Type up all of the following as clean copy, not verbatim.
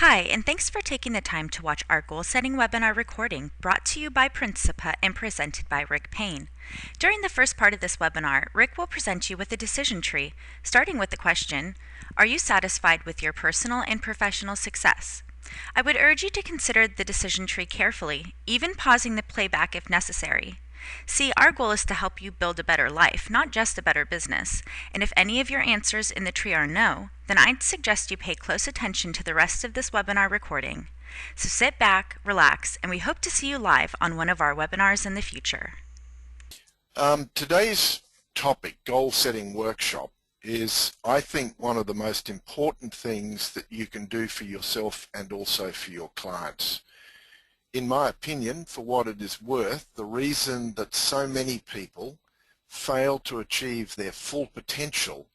Hi, and thanks for taking the time to watch our goal setting webinar recording brought to you by Principa and presented by Rick Payne. During the first part of this webinar, Rick will present you with a decision tree, starting with the question, are you satisfied with your personal and professional success? I would urge you to consider the decision tree carefully, even pausing the playback if necessary. See, our goal is to help you build a better life, not just a better business. And if any of your answers in the tree are no, then I'd suggest you pay close attention to the rest of this webinar recording. So sit back, relax, and we hope to see you live on one of our webinars in the future. Today's topic, goal setting workshop, is I think one of the most important things that you can do for yourself and also for your clients. In my opinion, for what it is worth, the reason that so many people fail to achieve their full potential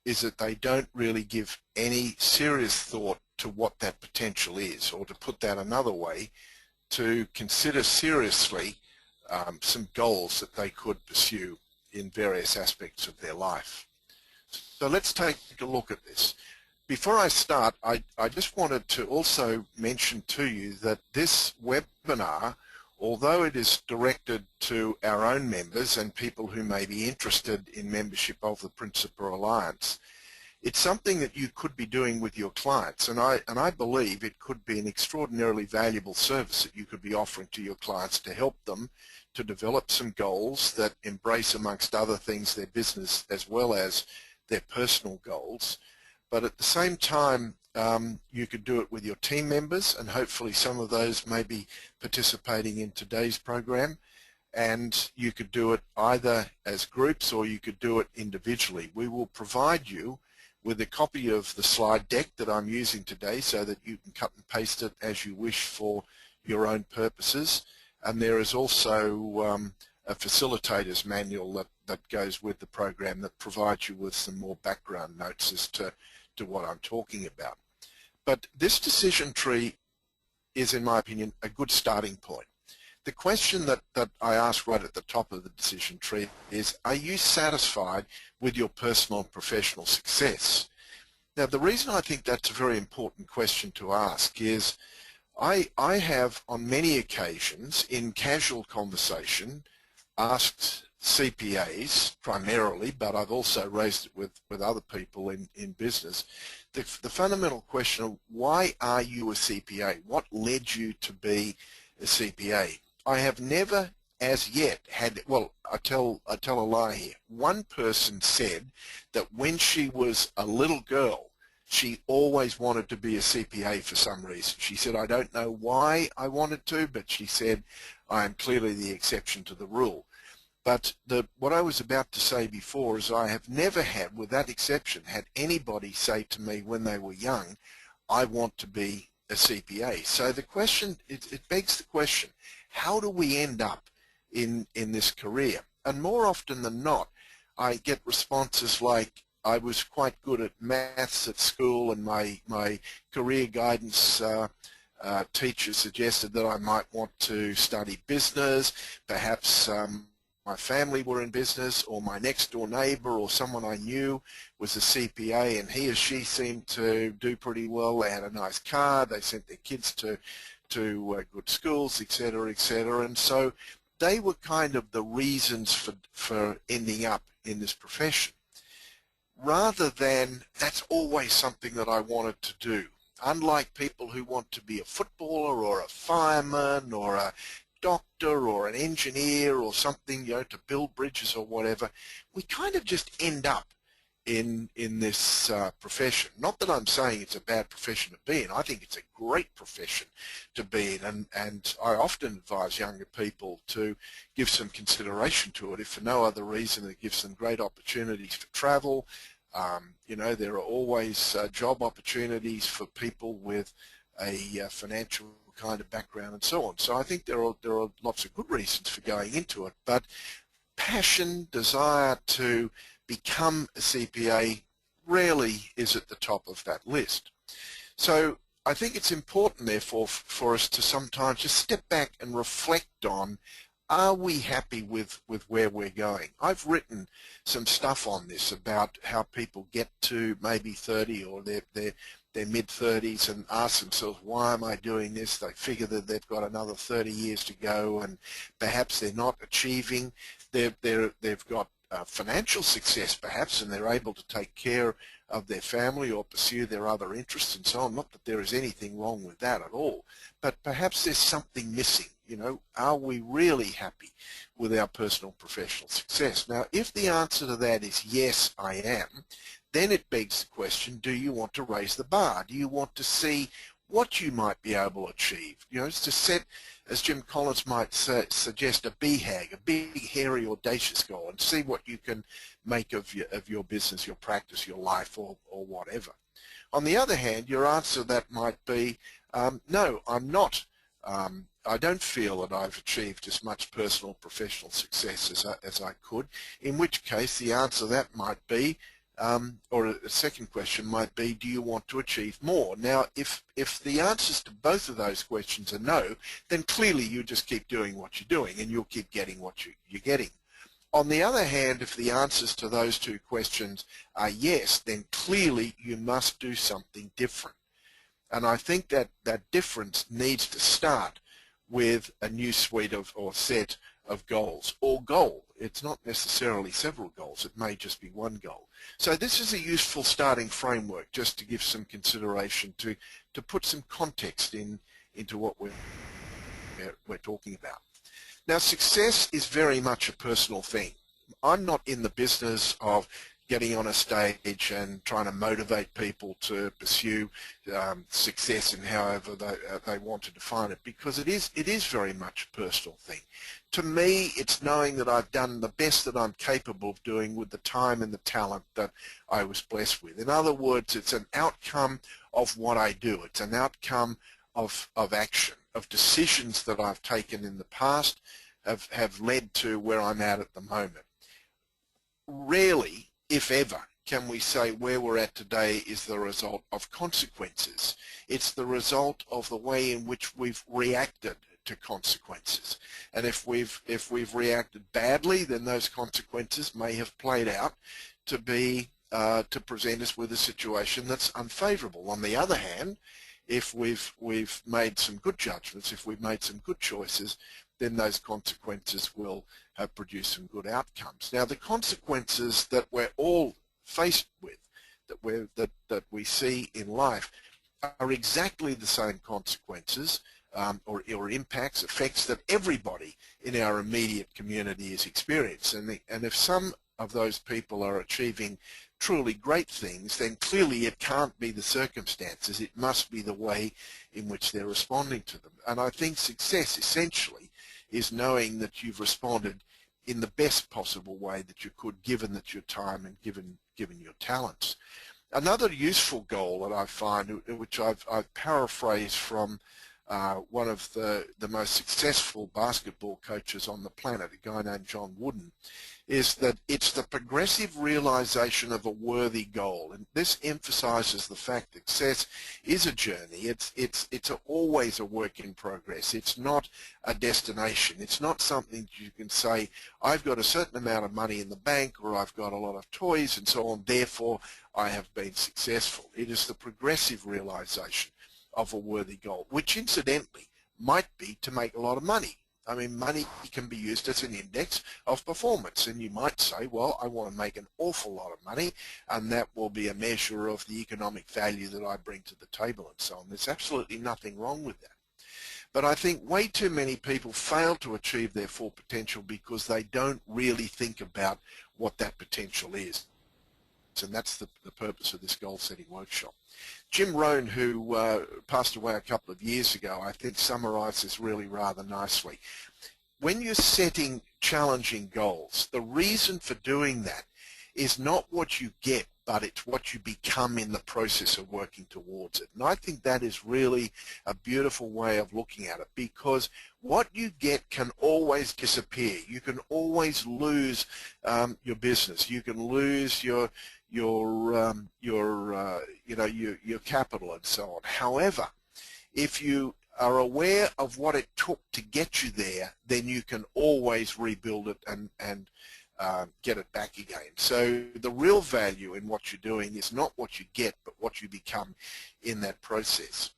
is that they don't really give any serious thought to what that potential is, or to put that another way, to consider seriously some goals that they could pursue in various aspects of their life. So let's take a look at this. Before I start, I just wanted to also mention to you that this webinar, although it is directed to our own members and people who may be interested in membership of the Principa Alliance, it's something that you could be doing with your clients, and I believe it could be an extraordinarily valuable service that you could be offering to your clients to help them to develop some goals that embrace, amongst other things, their business as well as their personal goals. But at the same time, you could do it with your team members, and hopefully some of those may be participating in today's program, and you could do it either as groups or you could do it individually. We will provide you with a copy of the slide deck that I'm using today so that you can cut and paste it as you wish for your own purposes, and there is also a facilitator's manual that goes with the program that provides you with some more background notes as to what I'm talking about. But this decision tree is, in my opinion, a good starting point. The question that I ask right at the top of the decision tree is, are you satisfied with your personal and professional success? Now, the reason I think that's a very important question to ask is I have on many occasions in casual conversation asked CPAs primarily, but I've also raised it with other people in business, the fundamental question of why are you a CPA? What led you to be a CPA? I have never as yet had, well, I tell a lie here. One person said that when she was a little girl, she always wanted to be a CPA for some reason. She said, I don't know why I wanted to, but she said, I am clearly the exception to the rule. But what I was about to say before is I have never had, with that exception, had anybody say to me when they were young, I want to be a CPA. So the question, it begs the question, how do we end up in this career? And more often than not, I get responses like, I was quite good at maths at school, and my career guidance teacher suggested that I might want to study business. Perhaps my family were in business, or my next door neighbor or someone I knew was a CPA, and he or she seemed to do pretty well. They had a nice car, they sent their kids to good schools, etc., etc. And so they were kind of the reasons for ending up in this profession, rather than that's always something that I wanted to do. Unlike people who want to be a footballer or a fireman or a doctor or an engineer or something, to build bridges or whatever, we kind of just end up in this profession. Not that I'm saying it's a bad profession to be in. I think it's a great profession to be in, and I often advise younger people to give some consideration to it, if for no other reason it gives them great opportunities for travel. There are always job opportunities for people with a financial kind of background and so on. So I think there are lots of good reasons for going into it, but passion, desire to become a CPA rarely is at the top of that list. So I think it's important, therefore, for us to sometimes just step back and reflect on, are we happy with where we're going? I've written some stuff on this about how people get to maybe 30 or their mid-30s and ask themselves, why am I doing this? They figure that they've got another 30 years to go, and perhaps they're not achieving. They've got financial success perhaps, and they're able to take care of their family or pursue their other interests and so on. Not that there is anything wrong with that at all, but perhaps there's something missing. You know, are we really happy with our personal professional success? Now, if the answer to that is yes, I am, then it begs the question, do you want to raise the bar? Do you want to see what you might be able to achieve? You know, it's to set, as Jim Collins might suggest, a BHAG, a big, hairy, audacious goal, and see what you can make of your business, your practice, your life, or whatever. On the other hand, your answer to that might be, no, I'm not. I don't feel that I've achieved as much personal professional success as I could, in which case the answer to that might be, or a second question might be, do you want to achieve more? Now, if the answers to both of those questions are no, then clearly you just keep doing what you're doing and you'll keep getting what you're getting. On the other hand, if the answers to those two questions are yes, then clearly you must do something different. And I think that that difference needs to start with a new suite of or set of goals, or goal. It's not necessarily several goals, it may just be one goal. So this is a useful starting framework just to give some consideration, to put some context into what we're talking about. Now, success is very much a personal thing. I'm not in the business of getting on a stage and trying to motivate people to pursue success in however they want to define it, because it is very much a personal thing. To me, it's knowing that I've done the best that I'm capable of doing with the time and the talent that I was blessed with. In other words, it's an outcome of what I do. It's an outcome of action, of decisions that I've taken in the past have led to where I'm at the moment. Rarely, if ever, can we say where we're at today is the result of consequences. It's the result of the way in which we've reacted to consequences. And if we've reacted badly, then those consequences may have played out to be to present us with a situation that's unfavorable. On the other hand, if we've made some good judgments, if we've made some good choices, then those consequences will have produced some good outcomes. Now, the consequences that we're all faced with, that we see in life, are exactly the same consequences or impacts, effects that everybody in our immediate community is experiencing. And if some of those people are achieving truly great things, then clearly it can't be the circumstances. It must be the way in which they're responding to them. And I think success essentially is knowing that you've responded in the best possible way that you could, given that your time and given your talents. Another useful goal that I find, which I've paraphrased from one of the most successful basketball coaches on the planet, a guy named John Wooden, is that it's the progressive realization of a worthy goal. And this emphasizes the fact that success is a journey. It's always a work in progress. It's not a destination. It's not something that you can say, I've got a certain amount of money in the bank, or I've got a lot of toys and so on, therefore I have been successful. It is the progressive realization of a worthy goal, which incidentally might be to make a lot of money. I mean, money can be used as an index of performance, and you might say, well, I want to make an awful lot of money, and that will be a measure of the economic value that I bring to the table and so on. There's absolutely nothing wrong with that. But I think way too many people fail to achieve their full potential because they don't really think about what that potential is. And that's the purpose of this goal-setting workshop. Jim Rohn, who passed away a couple of years ago, I think summarized this really rather nicely. When you're setting challenging goals, the reason for doing that is not what you get, but it's what you become in the process of working towards it. And I think that is really a beautiful way of looking at it, because what you get can always disappear. You can always lose your business. You can lose your capital and so on. However, if you are aware of what it took to get you there, then you can always rebuild it and get it back again. So the real value in what you're doing is not what you get, but what you become in that process.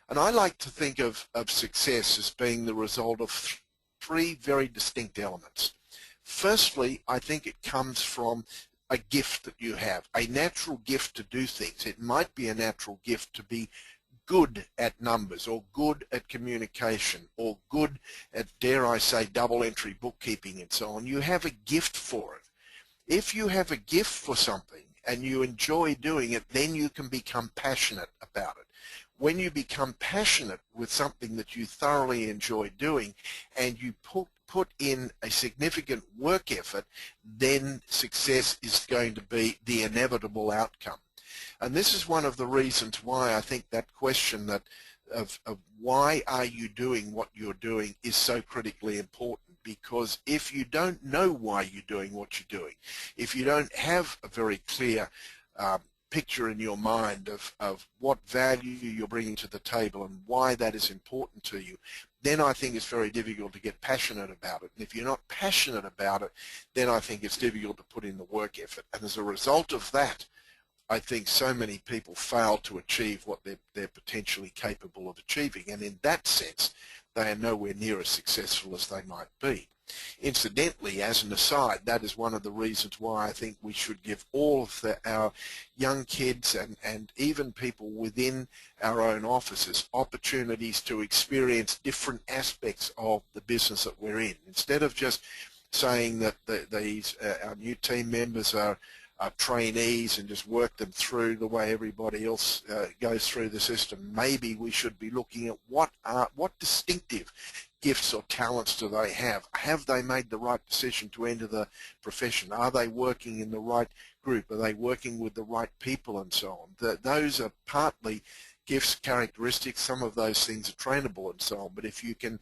And I like to think of success as being the result of three very distinct elements. Firstly, I think it comes from a gift that you have, a natural gift to do things. It might be a natural gift to be good at numbers, or good at communication, or good at, dare I say, double entry bookkeeping and so on. You have a gift for it. If you have a gift for something and you enjoy doing it, then you can become passionate about it. When you become passionate with something that you thoroughly enjoy doing and you put in a significant work effort, then success is going to be the inevitable outcome. And this is one of the reasons why I think that question that of why are you doing what you're doing is so critically important, because if you don't know why you're doing what you're doing, if you don't have a very clear picture in your mind of what value you're bringing to the table and why that is important to you, then I think it's very difficult to get passionate about it. And if you're not passionate about it, then I think it's difficult to put in the work effort. And as a result of that, I think so many people fail to achieve what they're potentially capable of achieving. And in that sense, they are nowhere near as successful as they might be. Incidentally, as an aside, that is one of the reasons why I think we should give all of our young kids and even people within our own offices opportunities to experience different aspects of the business that we're in. Instead of just saying that our new team members are trainees and just work them through the way everybody else goes through the system, maybe we should be looking at what distinctive gifts or talents do they have? Have they made the right decision to enter the profession? Are they working in the right group? Are they working with the right people and so on? Those are partly gifts, characteristics. Some of those things are trainable and so on. But if you can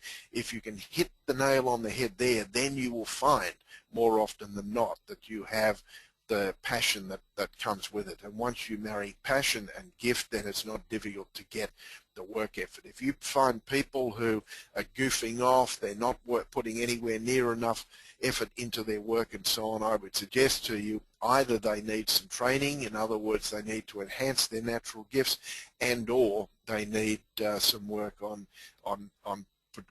hit the nail on the head there, then you will find more often than not that you have the passion that comes with it. And once you marry passion and gift, then it's not difficult to get the work effort. If you find people who are goofing off, they're not putting anywhere near enough effort into their work and so on, I would suggest to you either they need some training, in other words, they need to enhance their natural gifts, and or they need some work on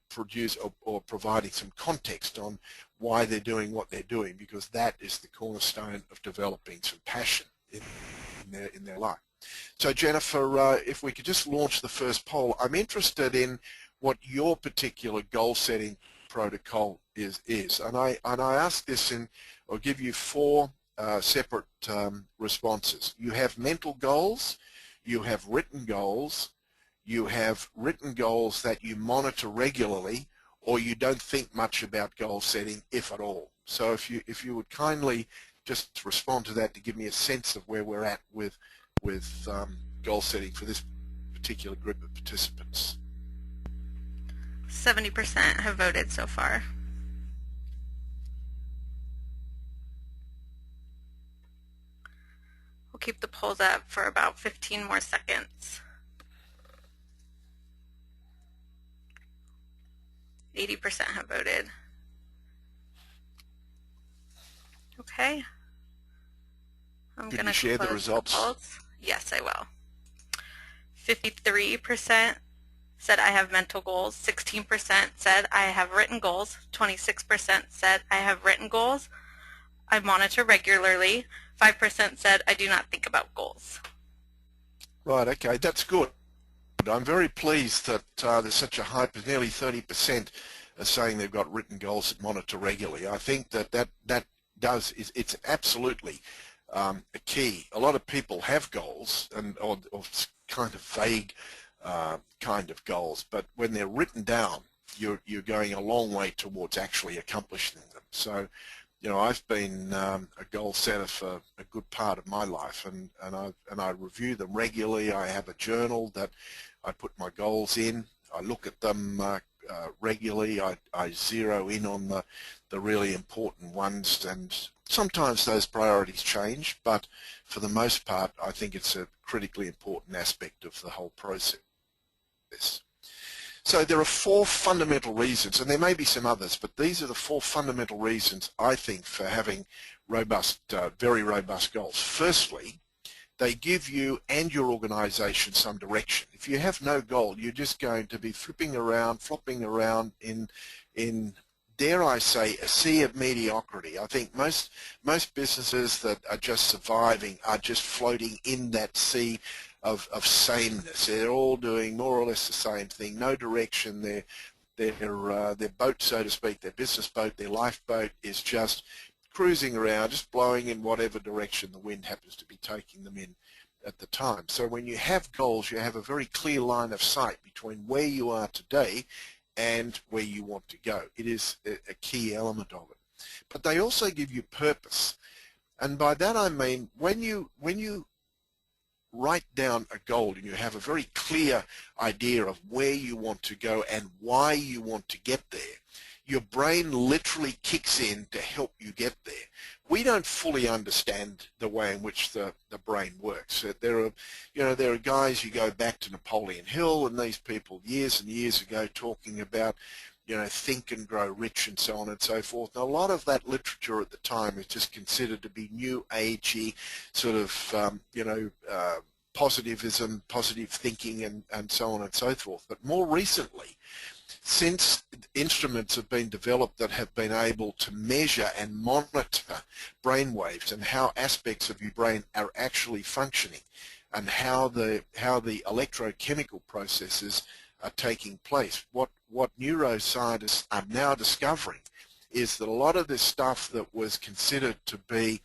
produce or providing some context on why they're doing what they're doing, because that is the cornerstone of developing some passion in their life. So Jennifer, if we could just launch the first poll. I'm interested in what your particular goal setting protocol is. And I ask this I'll give you four separate responses. You have mental goals, you have written goals, you have written goals that you monitor regularly, or you don't think much about goal setting, if at all. So if you would kindly just respond to that to give me a sense of where we're at with goal setting for this particular group of participants. 70% have voted so far. We'll keep the polls up for about 15 more seconds. 80% have voted. Okay. I'm going to share the close results? polls. Yes, I will. 53% said I have mental goals. 16% said I have written goals. 26% said I have written goals. I monitor regularly. 5% said I do not think about goals. Right, okay, that's good. I'm very pleased that there's such a high, nearly 30% are saying they've got written goals that monitor regularly. I think it's absolutely a key. A lot of people have goals or kind of vague kind of goals, but when they're written down, you're going a long way towards actually accomplishing them. So, you know, I've been a goal setter for a good part of my life, and I review them regularly. I have a journal that I put my goals in. I look at them regularly. I zero in on the really important ones, and sometimes those priorities change, but for the most part, I think it's a critically important aspect of the whole process. So there are four fundamental reasons, and there may be some others, but these are the four fundamental reasons, I think, for having robust, very robust goals. Firstly, they give you and your organization some direction. If you have no goal, you're just going to be flopping around in dare I say, a sea of mediocrity. I think most businesses that are just surviving are just floating in that sea of sameness. They're all doing more or less the same thing, no direction. Their boat, so to speak, their business boat, their lifeboat is just cruising around, just blowing in whatever direction the wind happens to be taking them in at the time. So when you have goals, you have a very clear line of sight between where you are today and where you want to go. It is a key element of it. But they also give you purpose. And by that I mean when you write down a goal and you have a very clear idea of where you want to go and why you want to get there, your brain literally kicks in to help you get there. We don't fully understand the way in which the brain works. There are guys, you go back to Napoleon Hill and these people years and years ago talking about, think and grow rich and so on and so forth. And a lot of that literature at the time is just considered to be new agey sort of, positivism, positive thinking and so on and so forth. But more recently, since instruments have been developed that have been able to measure and monitor brain waves and how aspects of your brain are actually functioning and how the electrochemical processes are taking place, what neuroscientists are now discovering is that a lot of this stuff that was considered to be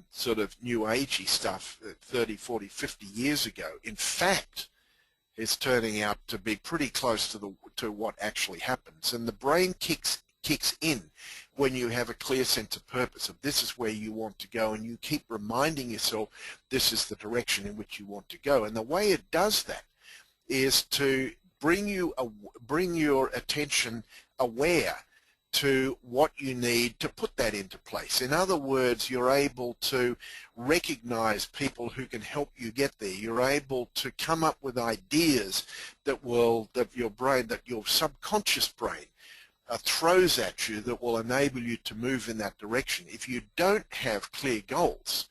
sort of new agey stuff 30, 40, 50 years ago, in fact, is turning out to be pretty close to what actually happens. And the brain kicks in when you have a clear sense of purpose of this is where you want to go, and you keep reminding yourself this is the direction in which you want to go. And the way it does that is to bring your attention aware to what you need to put that into place. In other words, you're able to recognize people who can help you get there. You're able to come up with ideas that your subconscious brain throws at you that will enable you to move in that direction. If you don't have clear goals,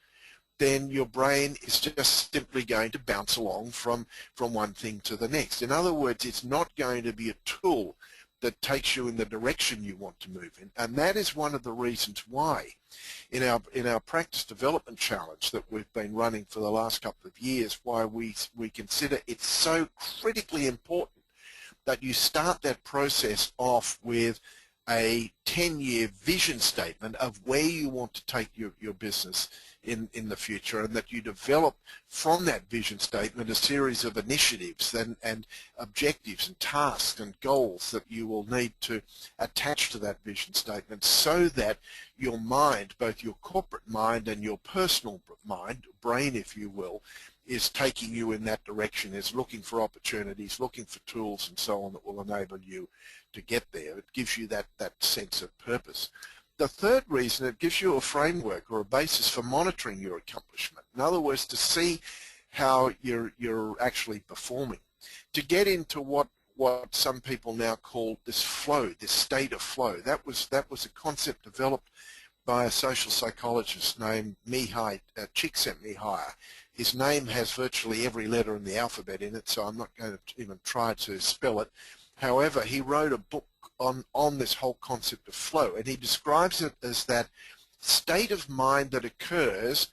then your brain is just simply going to bounce along from one thing to the next. In other words, it's not going to be a tool that takes you in the direction you want to move in. And that is one of the reasons why in our practice development challenge that we've been running for the last couple of years, why we consider it so critically important that you start that process off with a 10-year vision statement of where you want to take your business in the future, and that you develop from that vision statement a series of initiatives and objectives and tasks and goals that you will need to attach to that vision statement so that your mind, both your corporate mind and your personal mind, brain if you will, is taking you in that direction, is looking for opportunities, looking for tools and so on that will enable you to get there. It gives you that sense of purpose. The third reason, it gives you a framework or a basis for monitoring your accomplishment. In other words, to see how you're actually performing. To get into what some people now call this flow, this state of flow. That was a concept developed by a social psychologist named Mihai Csikszentmihalyi. His name has virtually every letter in the alphabet in it, so I'm not going to even try to spell it. However, he wrote a book on this whole concept of flow, and he describes it as that state of mind that occurs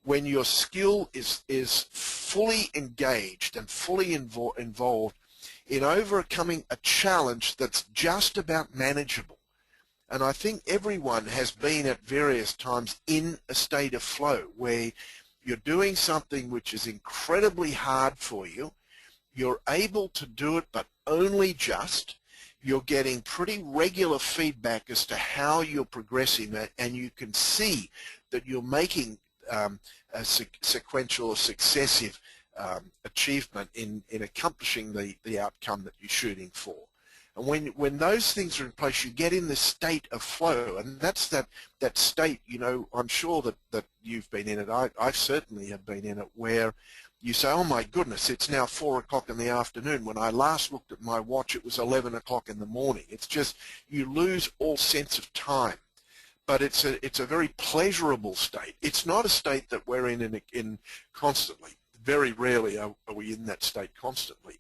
when your skill is fully engaged and fully involved in overcoming a challenge that's just about manageable. And I think everyone has been at various times in a state of flow where you're doing something which is incredibly hard for you. You're able to do it, but only just. You're getting pretty regular feedback as to how you're progressing, and you can see that you're making a sequential or successive achievement in accomplishing the outcome that you're shooting for. And when those things are in place, you get in this state of flow, and that's that state, I'm sure that you've been in it. I certainly have been in it, where you say, oh my goodness, it's now 4 o'clock in the afternoon. When I last looked at my watch, it was 11 o'clock in the morning. It's just, you lose all sense of time. But it's a very pleasurable state. It's not a state that we're in constantly. Very rarely are we in that state constantly.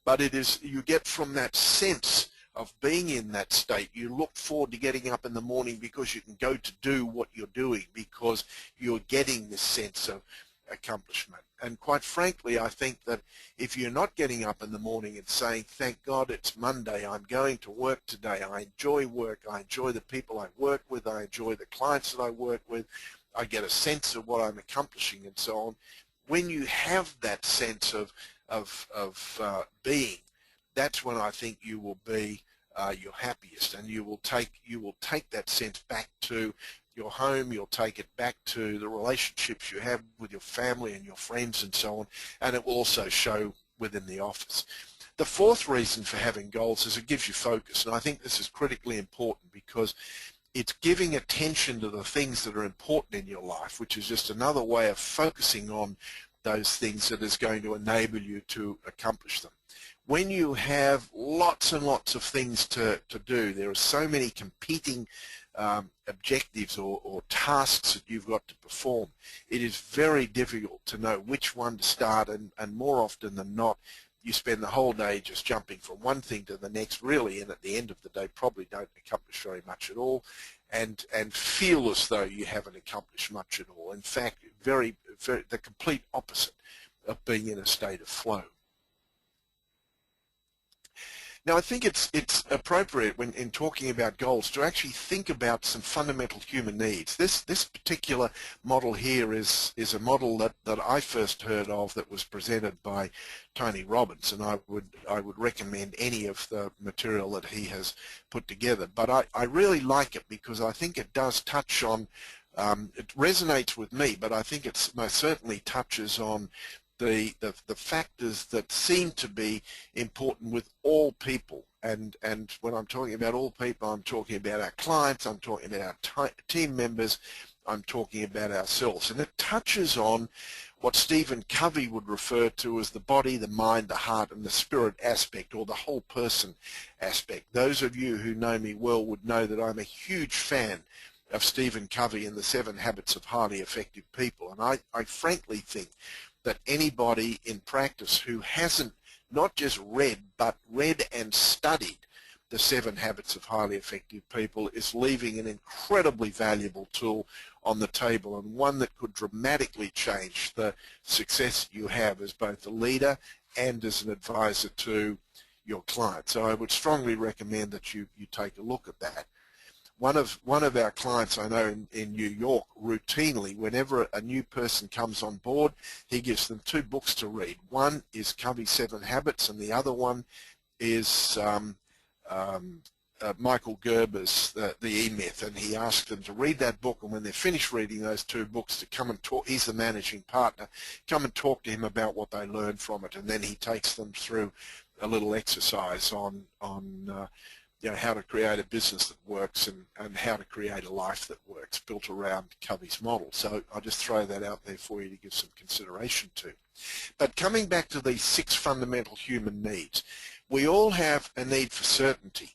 But it is, you get from that sense of being in that state, you look forward to getting up in the morning because you can go to do what you're doing, because you're getting this sense of accomplishment. And quite frankly, I think that if you're not getting up in the morning and saying, thank God it's Monday, I'm going to work today, I enjoy work, I enjoy the people I work with, I enjoy the clients that I work with, I get a sense of what I'm accomplishing and so on. When you have that sense of being, that's when I think you will be your happiest, and you will take that sense back to your home, you'll take it back to the relationships you have with your family and your friends and so on, and it will also show within the office. The fourth reason for having goals is it gives you focus, and I think this is critically important because it's giving attention to the things that are important in your life, which is just another way of focusing on those things that is going to enable you to accomplish them. When you have lots and lots of things to do, there are so many competing objectives or tasks that you've got to perform, it is very difficult to know which one to start, and more often than not, you spend the whole day just jumping from one thing to the next, really, and at the end of the day probably don't accomplish very much at all, and feel as though you haven't accomplished much at all. In fact, very the complete opposite of being in a state of flow. Now, I think it's appropriate when in talking about goals to actually think about some fundamental human needs. This particular model here is a model that I first heard of that was presented by Tony Robbins, and I would recommend any of the material that he has put together. But I really like it because I think it does touch on, it resonates with me, but I think it most certainly touches on the factors that seem to be important with all people, and when I'm talking about all people, I'm talking about our clients, I'm talking about our team members, I'm talking about ourselves, and it touches on what Stephen Covey would refer to as the body, the mind, the heart, and the spirit aspect, or the whole person aspect. Those of you who know me well would know that I'm a huge fan of Stephen Covey and the 7 Habits of Highly Effective People, and I frankly think that anybody in practice who hasn't not just read, but read and studied the 7 Habits of Highly Effective People is leaving an incredibly valuable tool on the table, and one that could dramatically change the success you have as both a leader and as an advisor to your client. So I would strongly recommend that you take a look at that. One of our clients I know in New York, routinely, whenever a new person comes on board, he gives them 2 books to read. One is Covey's 7 Habits, and the other one is Michael Gerber's The E-Myth, and he asks them to read that book, and when they're finished reading those 2 books, to come and talk. He's the managing partner. Come and talk to him about what they learned from it, and then he takes them through a little exercise on you know, how to create a business that works and how to create a life that works, built around Covey's model. So I'll just throw that out there for you to give some consideration to. But coming back to these 6 fundamental human needs, we all have a need for certainty,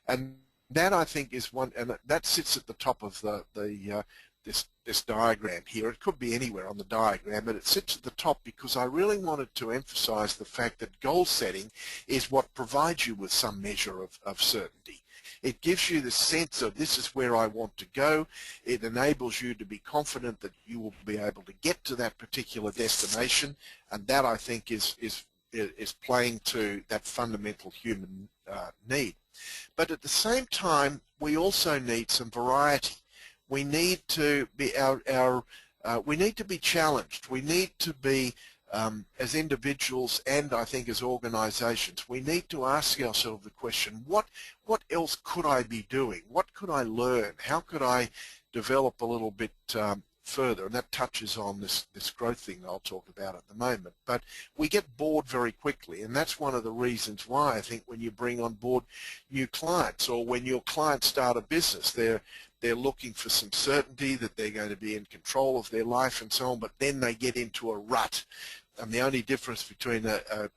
and that I think is one, and that sits at the top of this diagram here. It could be anywhere on the diagram, but it sits at the top because I really wanted to emphasize the fact that goal setting is what provides you with some measure of certainty. It gives you the sense of this is where I want to go. It enables you to be confident that you will be able to get to that particular destination, and that I think is playing to that fundamental human need. But at the same time, we also need some variety. We need to be we need to be challenged. We need to be, as individuals and I think as organizations, we need to ask ourselves the question, what else could I be doing? What could I learn? How could I develop a little bit further? And that touches on this growth thing I'll talk about at the moment. But we get bored very quickly, and that's one of the reasons why I think when you bring on board new clients, or when your clients start a business, they're looking for some certainty that they're going to be in control of their life and so on, but then they get into a rut and the only difference between a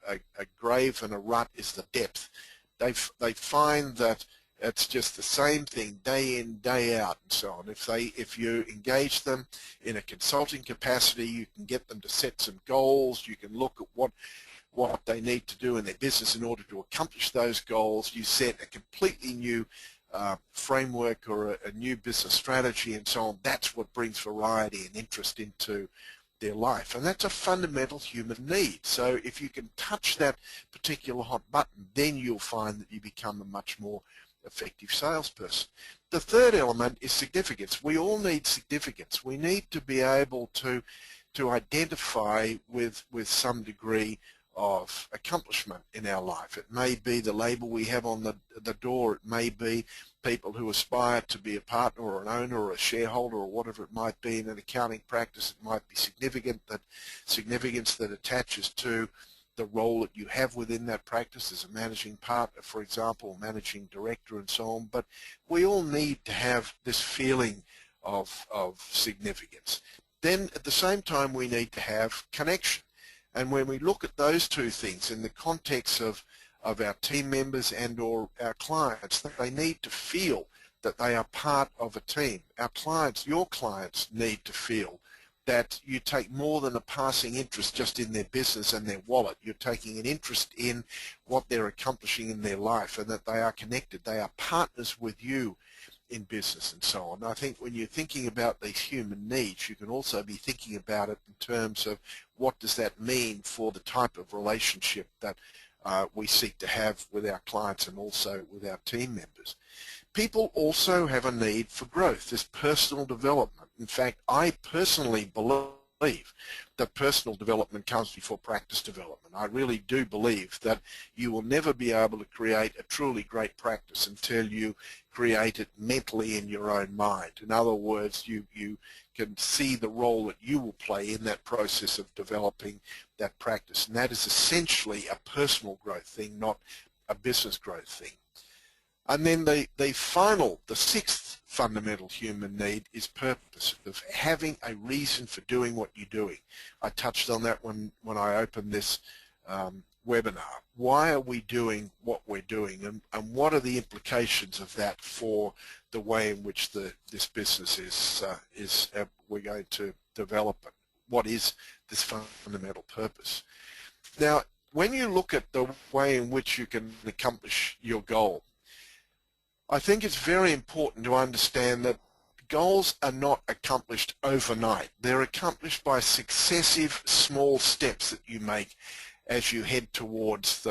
grave and a rut is the depth. They find that it's just the same thing day in, day out, and so on. If you engage them in a consulting capacity, you can get them to set some goals. You can look at what they need to do in their business in order to accomplish those goals. You set a completely new framework or a new business strategy and so on. That's what brings variety and interest into their life, and that's a fundamental human need. So if you can touch that particular hot button, then you'll find that you become a much more effective salesperson. The third element is significance. We all need significance. We need to be able to identify with some degree of accomplishment in our life. It may be the label we have on the door. It may be people who aspire to be a partner or an owner or a shareholder or whatever it might be in an accounting practice. It might be significance that attaches to the role that you have within that practice as a managing partner, for example, managing director and so on. But we all need to have this feeling of significance. Then at the same time we need to have connection. And when we look at those two things in the context of our team members and or our clients, they need to feel that they are part of a team. Our clients, your clients, need to feel that you take more than a passing interest just in their business and their wallet. You're taking an interest in what they're accomplishing in their life and that they are connected. They are partners with you in business and so on. I think when you're thinking about these human needs, you can also be thinking about it in terms of what does that mean for the type of relationship that we seek to have with our clients and also with our team members. People also have a need for growth, this personal development. In fact, I personally believe that personal development comes before practice development. I really do believe that you will never be able to create a truly great practice until you create it mentally in your own mind. In other words, you can see the role that you will play in that process of developing that practice. And that is essentially a personal growth thing, not a business growth thing. And then the sixth fundamental human need is purpose, of having a reason for doing what you're doing. I touched on that when I opened this webinar. Why are we doing what we're doing, and what are the implications of that for the way in which this business is we're going to develop it? What is this fundamental purpose? Now, when you look at the way in which you can accomplish your goal, I think it's very important to understand that goals are not accomplished overnight. They're accomplished by successive small steps that you make as you head towards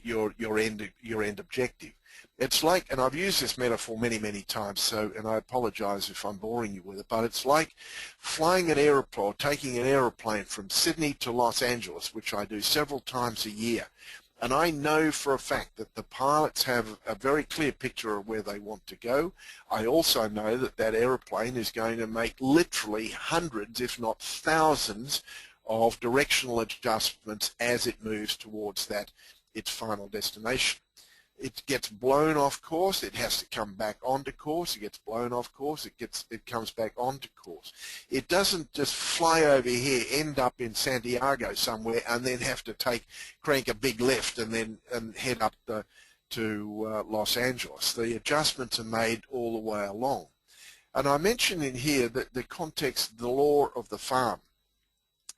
your end objective. It's like, and I've used this metaphor many, many times, and I apologize if I'm boring you with it, but it's like flying an aeroplane, taking an aeroplane from Sydney to Los Angeles, which I do several times a year. And I know for a fact that the pilots have a very clear picture of where they want to go. I also know that that aeroplane is going to make literally hundreds, if not thousands, of directional adjustments as it moves towards its final destination. It gets blown off course, it has to come back onto course, it gets blown off course, it comes back onto course. It doesn't just fly over here, end up in Santiago somewhere, and then have to crank a big lift and head up to Los Angeles. The adjustments are made all the way along. And I mentioned in here that the context, the law of the farm.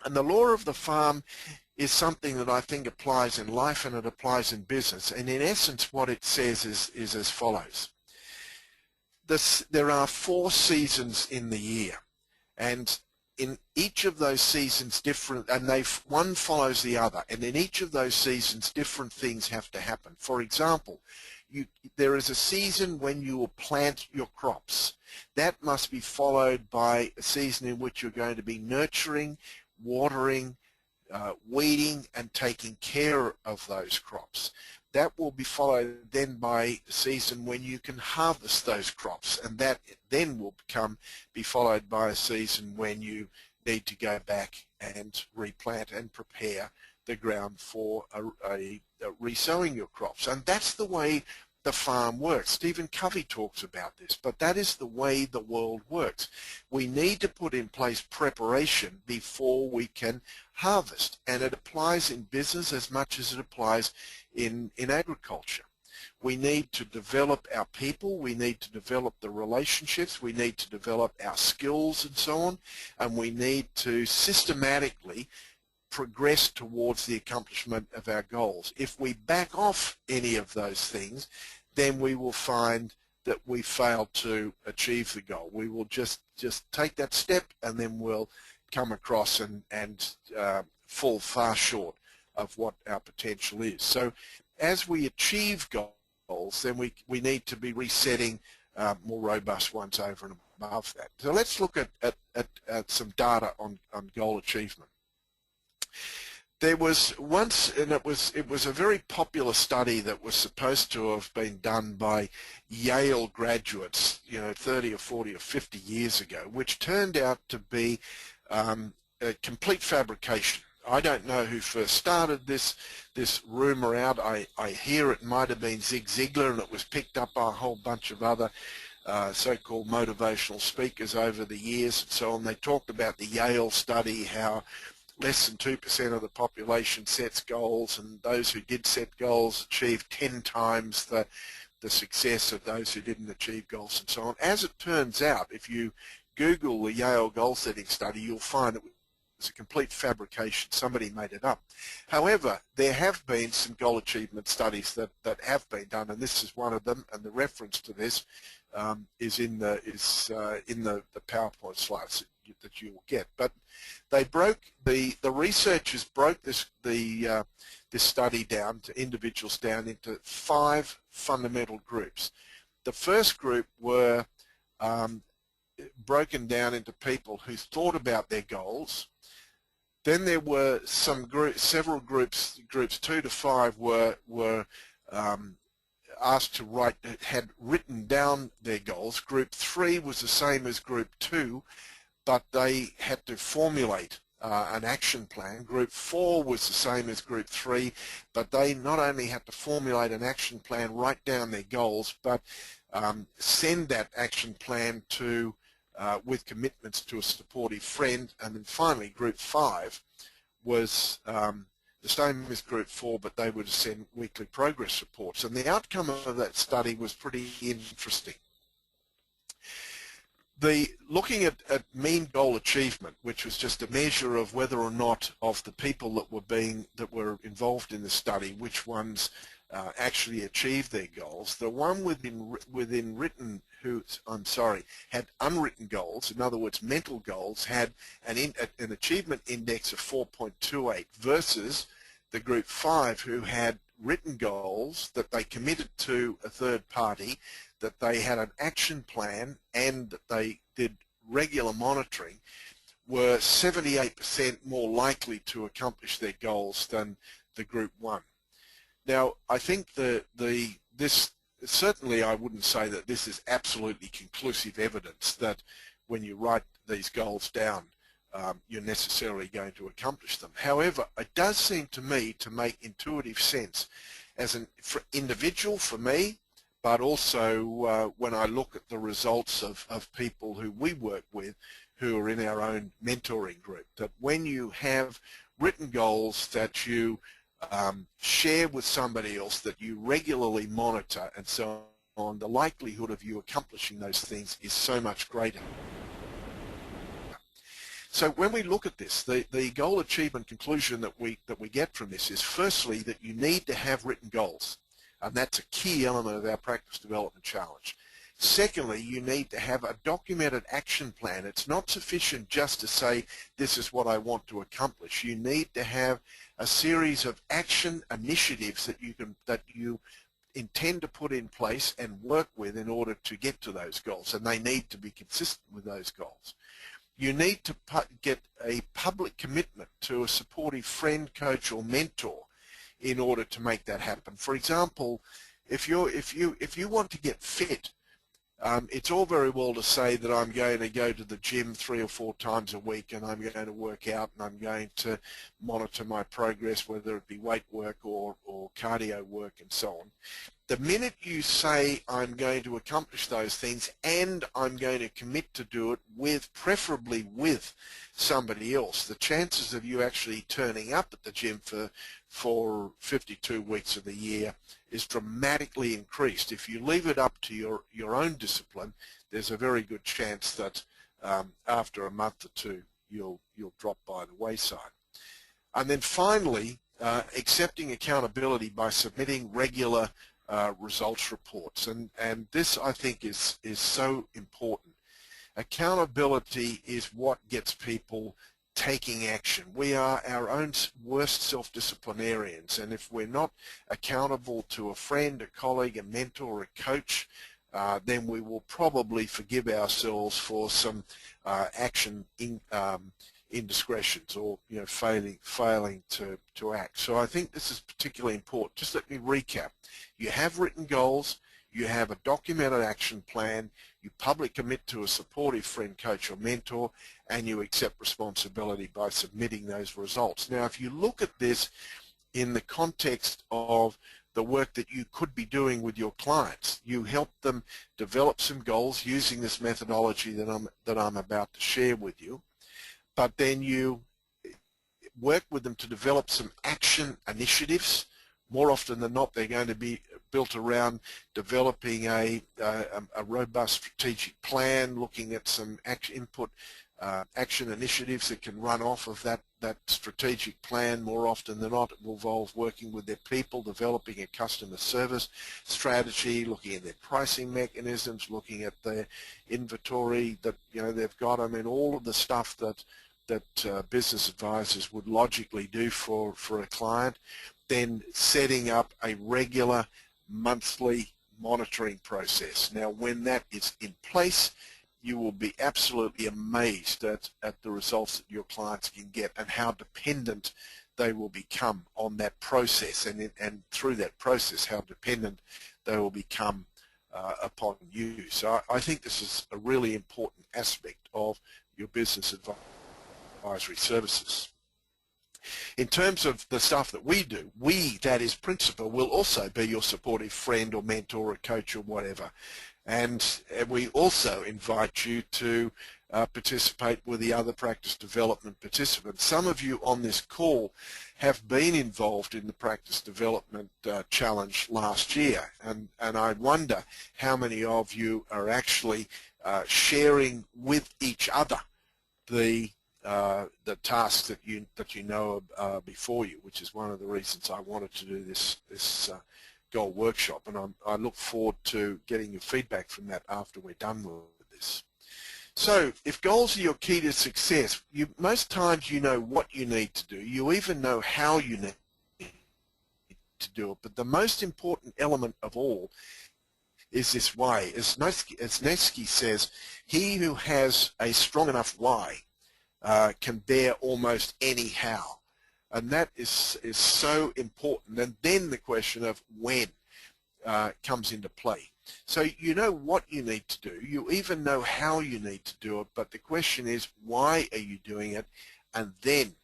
And the law of the farm is something that I think applies in life and it applies in business. And in essence, what it says is as follows. There are 4 seasons in the year, and in each of those seasons different, and one follows the other, and in each of those seasons different things have to happen. For example, there is a season when you will plant your crops. That must be followed by a season in which you're going to be nurturing, watering, weeding and taking care of those crops. That will be followed then by a season when you can harvest those crops, and that then will be followed by a season when you need to go back and replant and prepare the ground for resowing your crops. And that's the way the farm works. Stephen Covey talks about this, but that is the way the world works. We need to put in place preparation before we can harvest, and it applies in business as much as it applies in agriculture. We need to develop our people, we need to develop the relationships, we need to develop our skills and so on, and we need to systematically progress towards the accomplishment of our goals. If we back off any of those things, then we will find that we failed to achieve the goal. We will just take that step, and then we'll come across and fall far short of what our potential is. So as we achieve goals, then we need to be resetting more robust ones over and above that. So let's look at some data on goal achievement. There was once, and it was a very popular study that was supposed to have been done by Yale graduates, 30 or 40 or 50 years ago, which turned out to be a complete fabrication. I don't know who first started this rumor out. I hear it might have been Zig Ziglar, and it was picked up by a whole bunch of other so-called motivational speakers over the years and so on. They talked about the Yale study, how less than 2% of the population sets goals, and those who did set goals achieved 10 times the success of those who didn't achieve goals and so on. As it turns out, if you Google the Yale goal setting study, you'll find it was a complete fabrication. Somebody made it up. However, there have been some goal achievement studies that have been done, and this is one of them, and the reference to this is in the PowerPoint slides that you will get. But they the researchers broke this study down to individuals down into 5 fundamental groups. The first group were broken down into people who thought about their goals. Then there were several groups 2 to 5 were asked to had written down their goals. Group 3 was the same as Group 2, but they had to formulate an action plan. Group 4 was the same as Group 3, but they not only had to formulate an action plan, write down their goals, but send that action plan to with commitments to a supportive friend. And then finally, Group 5 was the same as Group 4, but they would send weekly progress reports. And the outcome of that study was pretty interesting. Looking at mean goal achievement, which was just a measure of whether or not of the people that were involved in the study, which ones actually achieved their goals. The one had unwritten goals, in other words, mental goals, had an achievement index of 4.28 versus the Group 5, who had written goals that they committed to a third party, that they had an action plan, and that they did regular monitoring, were 78% more likely to accomplish their goals than the Group 1. Now, I think this certainly, I wouldn't say that this is absolutely conclusive evidence that when you write these goals down, you're necessarily going to accomplish them. However, it does seem to me to make intuitive sense as an individual for me, but also when I look at the results of people who we work with who are in our own mentoring group, that when you have written goals that you share with somebody else, that you regularly monitor and so on, the likelihood of you accomplishing those things is so much greater. So when we look at this, the goal achievement conclusion that we get from this is, firstly, that you need to have written goals, and that's a key element of our practice development challenge. Secondly, you need to have a documented action plan. It's not sufficient just to say, this is what I want to accomplish. You need to have a series of action initiatives that you intend to put in place and work with in order to get to those goals, and they need to be consistent with those goals. You need to get a public commitment to a supportive friend, coach, or mentor in order to make that happen. For example, if you want to get fit, it's all very well to say that I'm going to go to the gym 3 or 4 times a week, and I'm going to work out, and I'm going to monitor my progress, whether it be weight work or cardio work and so on. The minute you say, I'm going to accomplish those things and I'm going to commit to do it preferably with somebody else, the chances of you actually turning up at the gym for 52 weeks of the year is dramatically increased. If you leave it up to your own discipline, there's a very good chance that after a month or two you'll drop by the wayside. And then finally, accepting accountability by submitting regular results reports, and this I think is so important. Accountability is what gets people taking action. We are our own worst self-disciplinarians, and if we're not accountable to a friend, a colleague, a mentor, a coach, then we will probably forgive ourselves for some action indiscretions, or failing to act. So I think this is particularly important. Just let me recap. You have written goals, you have a documented action plan, you publicly commit to a supportive friend, coach, or mentor, and you accept responsibility by submitting those results. Now, if you look at this in the context of the work that you could be doing with your clients, you help them develop some goals using this methodology that I'm about to share with you, but then you work with them to develop some action initiatives. More often than not, they're going to be built around developing a robust strategic plan, looking at some action initiatives that can run off of that strategic plan. More often than not, it will involve working with their people, developing a customer service strategy, looking at their pricing mechanisms, looking at their inventory that they've got. I mean, all of the stuff that business advisors would logically do for a client. Then setting up a regular monthly monitoring process. Now, when that is in place, you will be absolutely amazed at the results that your clients can get and how dependent they will become on that process, and through that process, how dependent they will become upon you. So I think this is a really important aspect of your business advisory services. In terms of the stuff that we do, that is Principa, will also be your supportive friend or mentor or coach or whatever. And we also invite you to participate with the other practice development participants. Some of you on this call have been involved in the practice development challenge last year, and I wonder how many of you are actually sharing with each other the tasks that you know before you, which is one of the reasons I wanted to do this goal workshop, and I look forward to getting your feedback from that after we're done with this. So, if goals are your key to success, most times you know what you need to do. You even know how you need to do it. But the most important element of all is this why. As Nevsky says, he who has a strong enough why can bear almost any how, and that is so important. And then the question of when comes into play. So you know what you need to do, you even know how you need to do it, but the question is, why are you doing it, and then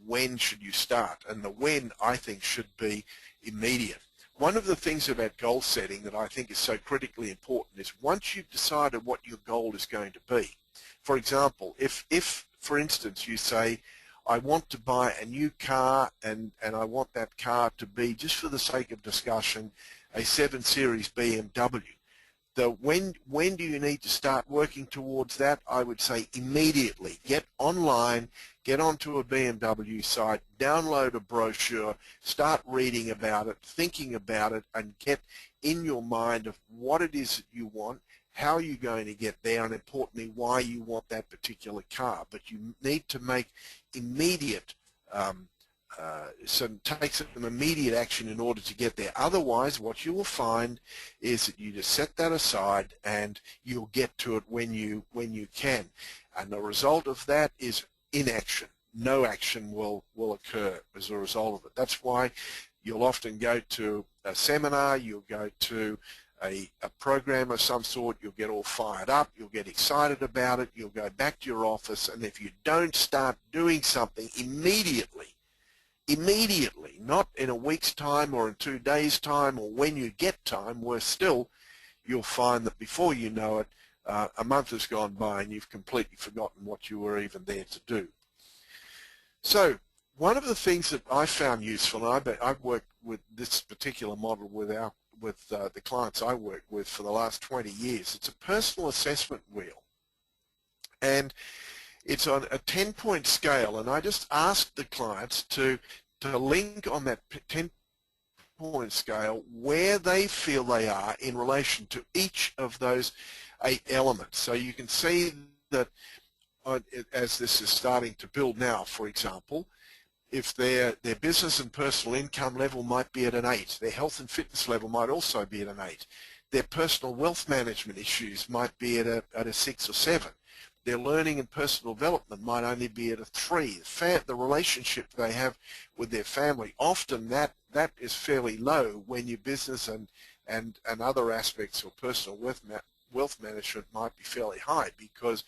when should you start? And the when, I think, should be immediate. One of the things about goal setting that I think is so critically important is once you've decided what your goal is going to be. For example, if for instance, you say, I want to buy a new car, and I want that car to be, just for the sake of discussion, a 7 Series BMW. When do you need to start working towards that? I would say immediately. Get online, get onto a BMW site, download a brochure, start reading about it, thinking about it, and get in your mind of what it is that you want, how you're going to get there, and importantly, why you want that particular car. But you need to make immediate, take some immediate action in order to get there. Otherwise, what you will find is that you just set that aside and you'll get to it when you can. And the result of that is inaction. No action will occur as a result of it. That's why you'll often go to a seminar, you'll go to a program of some sort, you'll get all fired up, you'll get excited about it, you'll go back to your office, and if you don't start doing something immediately, immediately, not in a week's time or in 2 days' time or when you get time. Worse still, you'll find that before you know it, a month has gone by and you've completely forgotten what you were even there to do. So one of the things that I found useful, and I've worked with this particular model with the clients I work with for the last 20 years, it's a personal assessment wheel. And it's on a 10-point scale, and I just asked the clients to link on that 10-point scale where they feel they are in relation to each of those 8 elements. So you can see that as this is starting to build now, for example, if their business and personal income level might be at an 8, their health and fitness level might also be at an 8, their personal wealth management issues might be at a 6 or 7. Their learning and personal development might only be at a 3. The relationship they have with their family, often that is fairly low when your business and other aspects of personal wealth management might be fairly high, because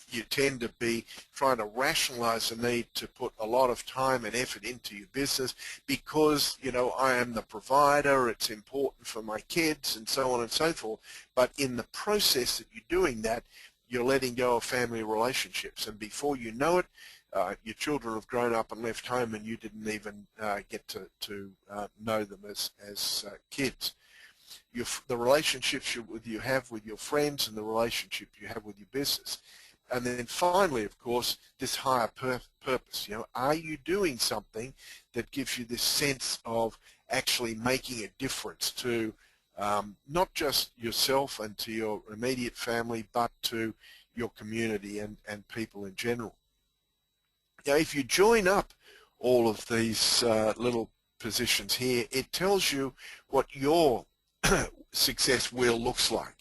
you tend to be trying to rationalize the need to put a lot of time and effort into your business because, you know, I am the provider, it's important for my kids and so on and so forth. But in the process that you're doing that, you're letting go of family relationships, and before you know it, your children have grown up and left home and you didn't even get to know them as kids. The relationships you have with your friends and the relationship you have with your business. And then finally, of course, this higher purpose. You know, are you doing something that gives you this sense of actually making a difference to not just yourself and to your immediate family, but to your community and people in general? Now, if you join up all of these little positions here, it tells you what your success wheel looks like.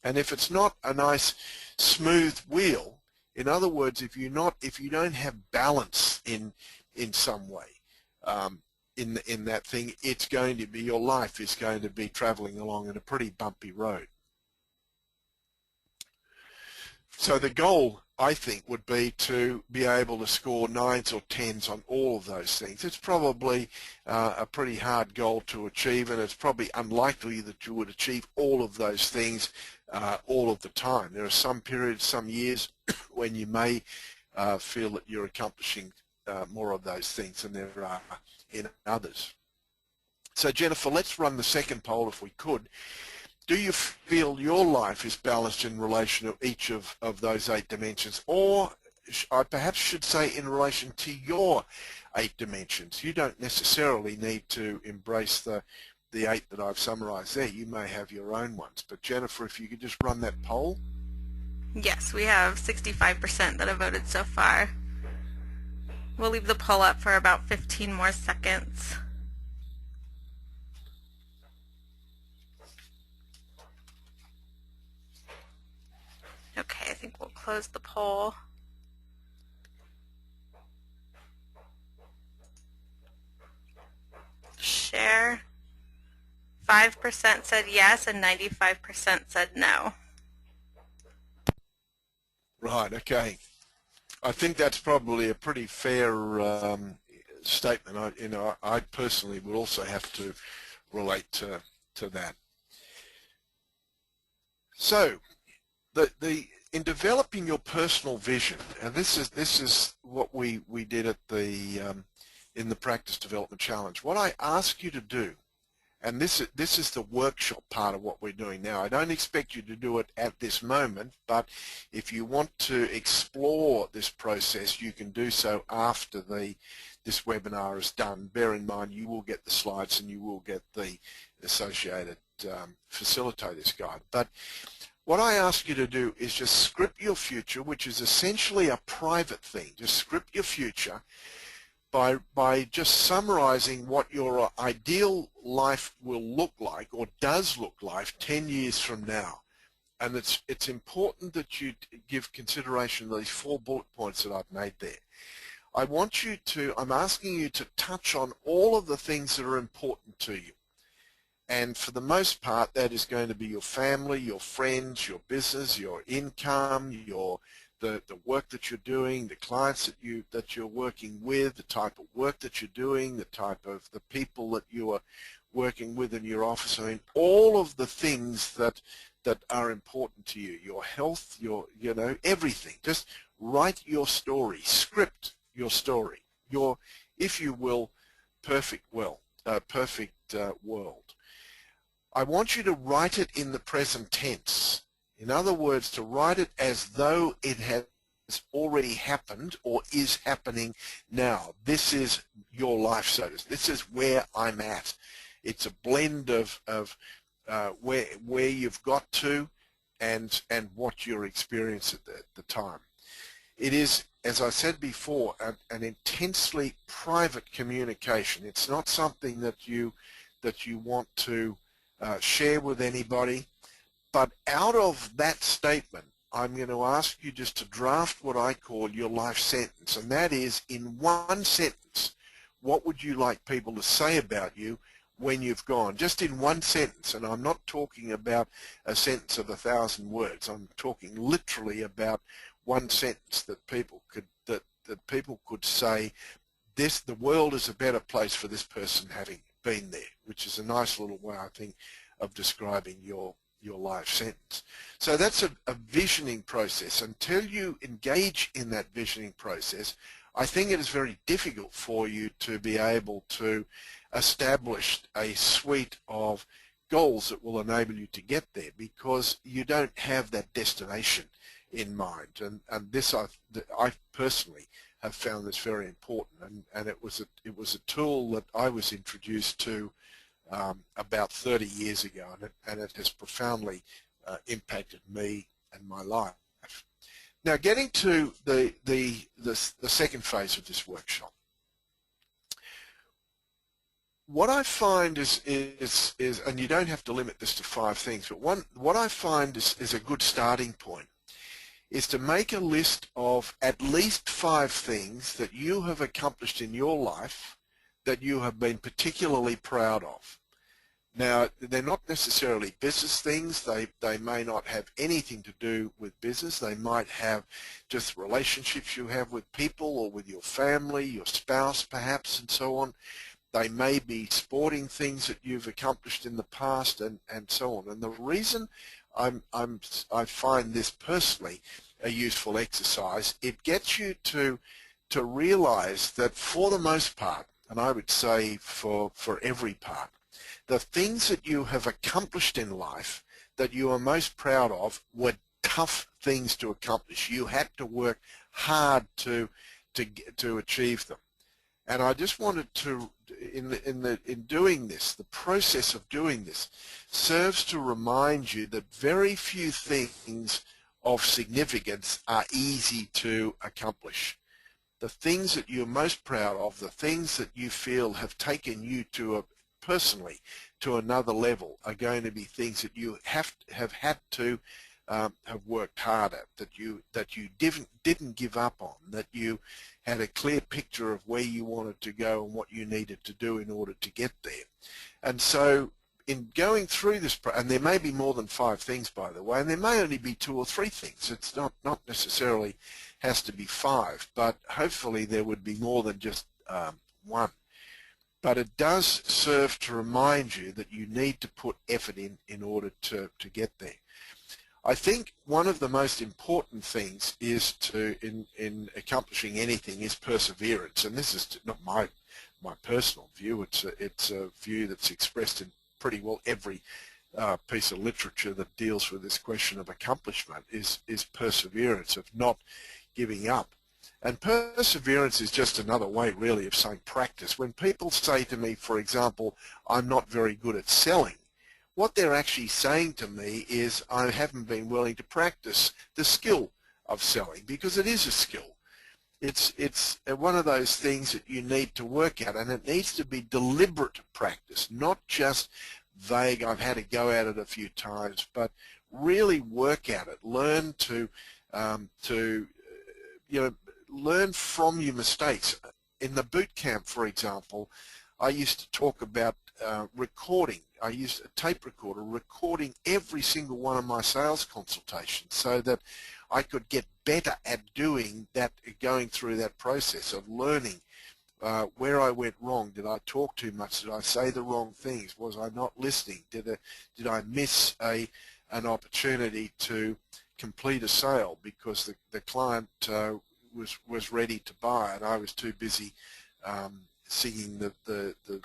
And if it's not a nice smooth wheel, in other words, if you don't have balance in some way in that thing, it's going to be, your life is going to be traveling along in a pretty bumpy road. So the goal, I think, would be to be able to score 9s or 10s on all of those things. It's probably a pretty hard goal to achieve, and it's probably unlikely that you would achieve all of those things all of the time. There are some periods, some years when you may feel that you're accomplishing more of those things than there are in others. So Jennifer, let's run the second poll if we could. Do you feel your life is balanced in relation to each of those 8 dimensions? Or I perhaps should say in relation to your 8 dimensions. You don't necessarily need to embrace the 8 that I've summarized there. You may have your own ones. But Jennifer, if you could just run that poll. Yes, we have 65% that have voted so far. We'll leave the poll up for about 15 more seconds. Okay, I think we'll close the poll. Share. 5% said yes and 95% said no. Right, okay. I think that's probably a pretty fair statement. I personally would also have to relate to that. So, in developing your personal vision, and this is what we did at in the Practice Development Challenge. What I ask you to do, and this is the workshop part of what we're doing now. I don't expect you to do it at this moment, but if you want to explore this process, you can do so after this webinar is done. Bear in mind, you will get the slides and you will get the associated facilitators guide. But what I ask you to do is just script your future, which is essentially a private thing. Just script your future by just summarizing what your ideal life will look like or does look like 10 years from now. And it's important that you give consideration to these 4 bullet points that I've made there. I'm asking you to touch on all of the things that are important to you. And for the most part, that is going to be your family, your friends, your business, your income, your the work that you're doing, the clients that you're working with, the type of work that you're doing, the type of the people that you are working with in your office. I mean, all of the things that are important to you, your health, your everything. Just write your story, script your story, your, if you will, perfect world. I want you to write it in the present tense. In other words, to write it as though it has already happened or is happening now. This is your life, so to speak. This is where I'm at. It's a blend of where you've got to and what you're experiencing at the time. It is, as I said before, an intensely private communication. It's not something that you want to share with anybody. But out of that statement, I'm going to ask you just to draft what I call your life sentence, and that is, in one sentence, what would you like people to say about you when you've gone? Just in one sentence, and I'm not talking about a sentence of 1,000 words. I'm talking literally about one sentence that people could say, the world is a better place for this person having been there, which is a nice little way, I think, of describing your life sentence. So that's a visioning process. Until you engage in that visioning process, I think it is very difficult for you to be able to establish a suite of goals that will enable you to get there, because you don't have that destination in mind. And this, I personally have found this very important, and it was a tool that I was introduced to about 30 years ago, and it has profoundly impacted me and my life. Now, getting to the second phase of this workshop, what I find is, and you don't have to limit this to 5 things, but what I find is a good starting point, is to make a list of at least 5 things that you have accomplished in your life that you have been particularly proud of. Now, they're not necessarily business things. They may not have anything to do with business. They might have just relationships you have with people or with your family, your spouse perhaps, and so on. They may be sporting things that you've accomplished in the past, and so on. And the reason I find this personally a useful exercise, it gets you to realize that for the most part, and I would say for every part, the things that you have accomplished in life that you are most proud of were tough things to accomplish. You had to work hard to achieve them. And I just wanted to, in doing this, the process of doing this serves to remind you that very few things of significance are easy to accomplish. The things that you're most proud of, the things that you feel have taken you personally to another level, are going to be things that you have had to have worked hard at, that you didn't give up on, that you had a clear picture of where you wanted to go and what you needed to do in order to get there. And so in going through this, and there may be more than 5 things, by the way, and there may only be 2 or 3 things. It's not necessarily has to be 5, but hopefully there would be more than just 1. But it does serve to remind you that you need to put effort in order to get there. I think one of the most important things is in accomplishing anything is perseverance, and this is not my personal view. It's a view that's expressed in pretty well every piece of literature that deals with this question of accomplishment is perseverance, of not giving up. And perseverance is just another way, really, of saying practice. When people say to me, for example, I'm not very good at selling, what they're actually saying to me is I haven't been willing to practice the skill of selling, because it is a skill. It's one of those things that you need to work at, and it needs to be deliberate practice, not just vague, I've had to go at it a few times, but really work at it. Learn to learn from your mistakes. In the boot camp, for example, I used to talk about recording. I used a tape recorder recording every single one of my sales consultations so that I could get better at doing that, going through that process of learning where I went wrong. Did I talk too much? Did I say the wrong things? Was I not listening? Did I miss an opportunity to complete a sale because the client was ready to buy and I was too busy seeing the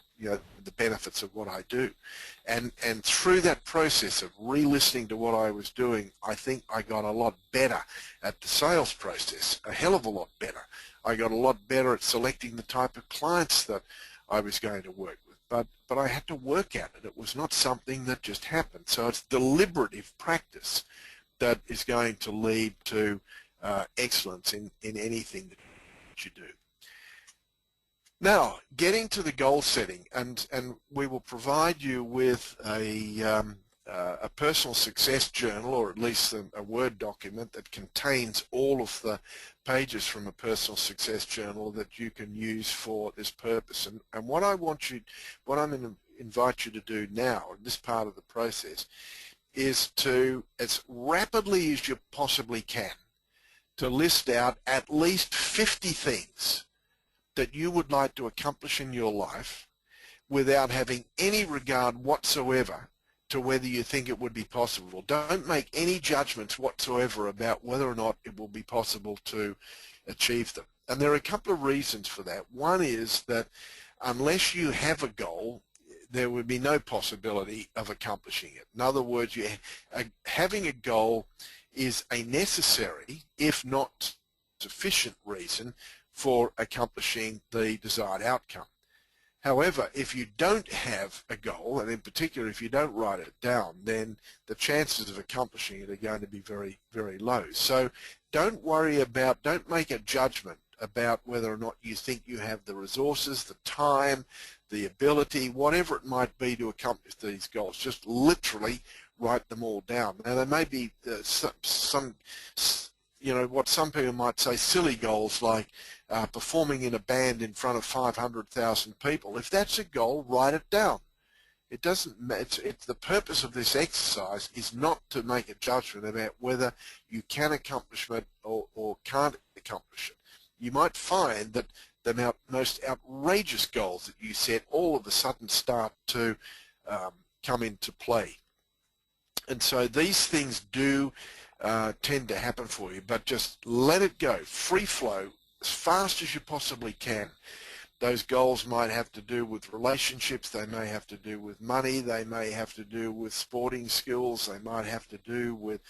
benefits of what I do, and through that process of re-listening to what I was doing, I think I got a lot better at the sales process, a hell of a lot better. I got a lot better at selecting the type of clients that I was going to work with, but I had to work at it. It was not something that just happened. So it's deliberative practice that is going to lead to excellence in anything that you do. Now, getting to the goal setting, and we will provide you with a personal success journal, or at least a Word document that contains all of the pages from a personal success journal that you can use for this purpose. And what I'm going to invite you to do now, in this part of the process, is to, as rapidly as you possibly can, to list out at least 50 things that you would like to accomplish in your life without having any regard whatsoever to whether you think it would be possible. Don't make any judgments whatsoever about whether or not it will be possible to achieve them. And there are a couple of reasons for that. One is that unless you have a goal, there would be no possibility of accomplishing it. In other words, having a goal is a necessary, if not sufficient, reason for accomplishing the desired outcome. However, if you don't have a goal, and in particular if you don't write it down, then the chances of accomplishing it are going to be very, very low. So don't make a judgment about whether or not you think you have the resources, the time, the ability, whatever it might be to accomplish these goals. Just literally write them all down. Now there may be some what some people might say silly goals, like performing in a band in front of 500,000 people. If that's a goal, write it down. It doesn't. It's the purpose of this exercise is not to make a judgment about whether you can accomplish it or can't accomplish it. You might find that the most outrageous goals that you set all of a sudden start to come into play. And so these things do tend to happen for you, but just let it go, free flow, as fast as you possibly can. Those goals might have to do with relationships, they may have to do with money, they may have to do with sporting skills, they might have to do with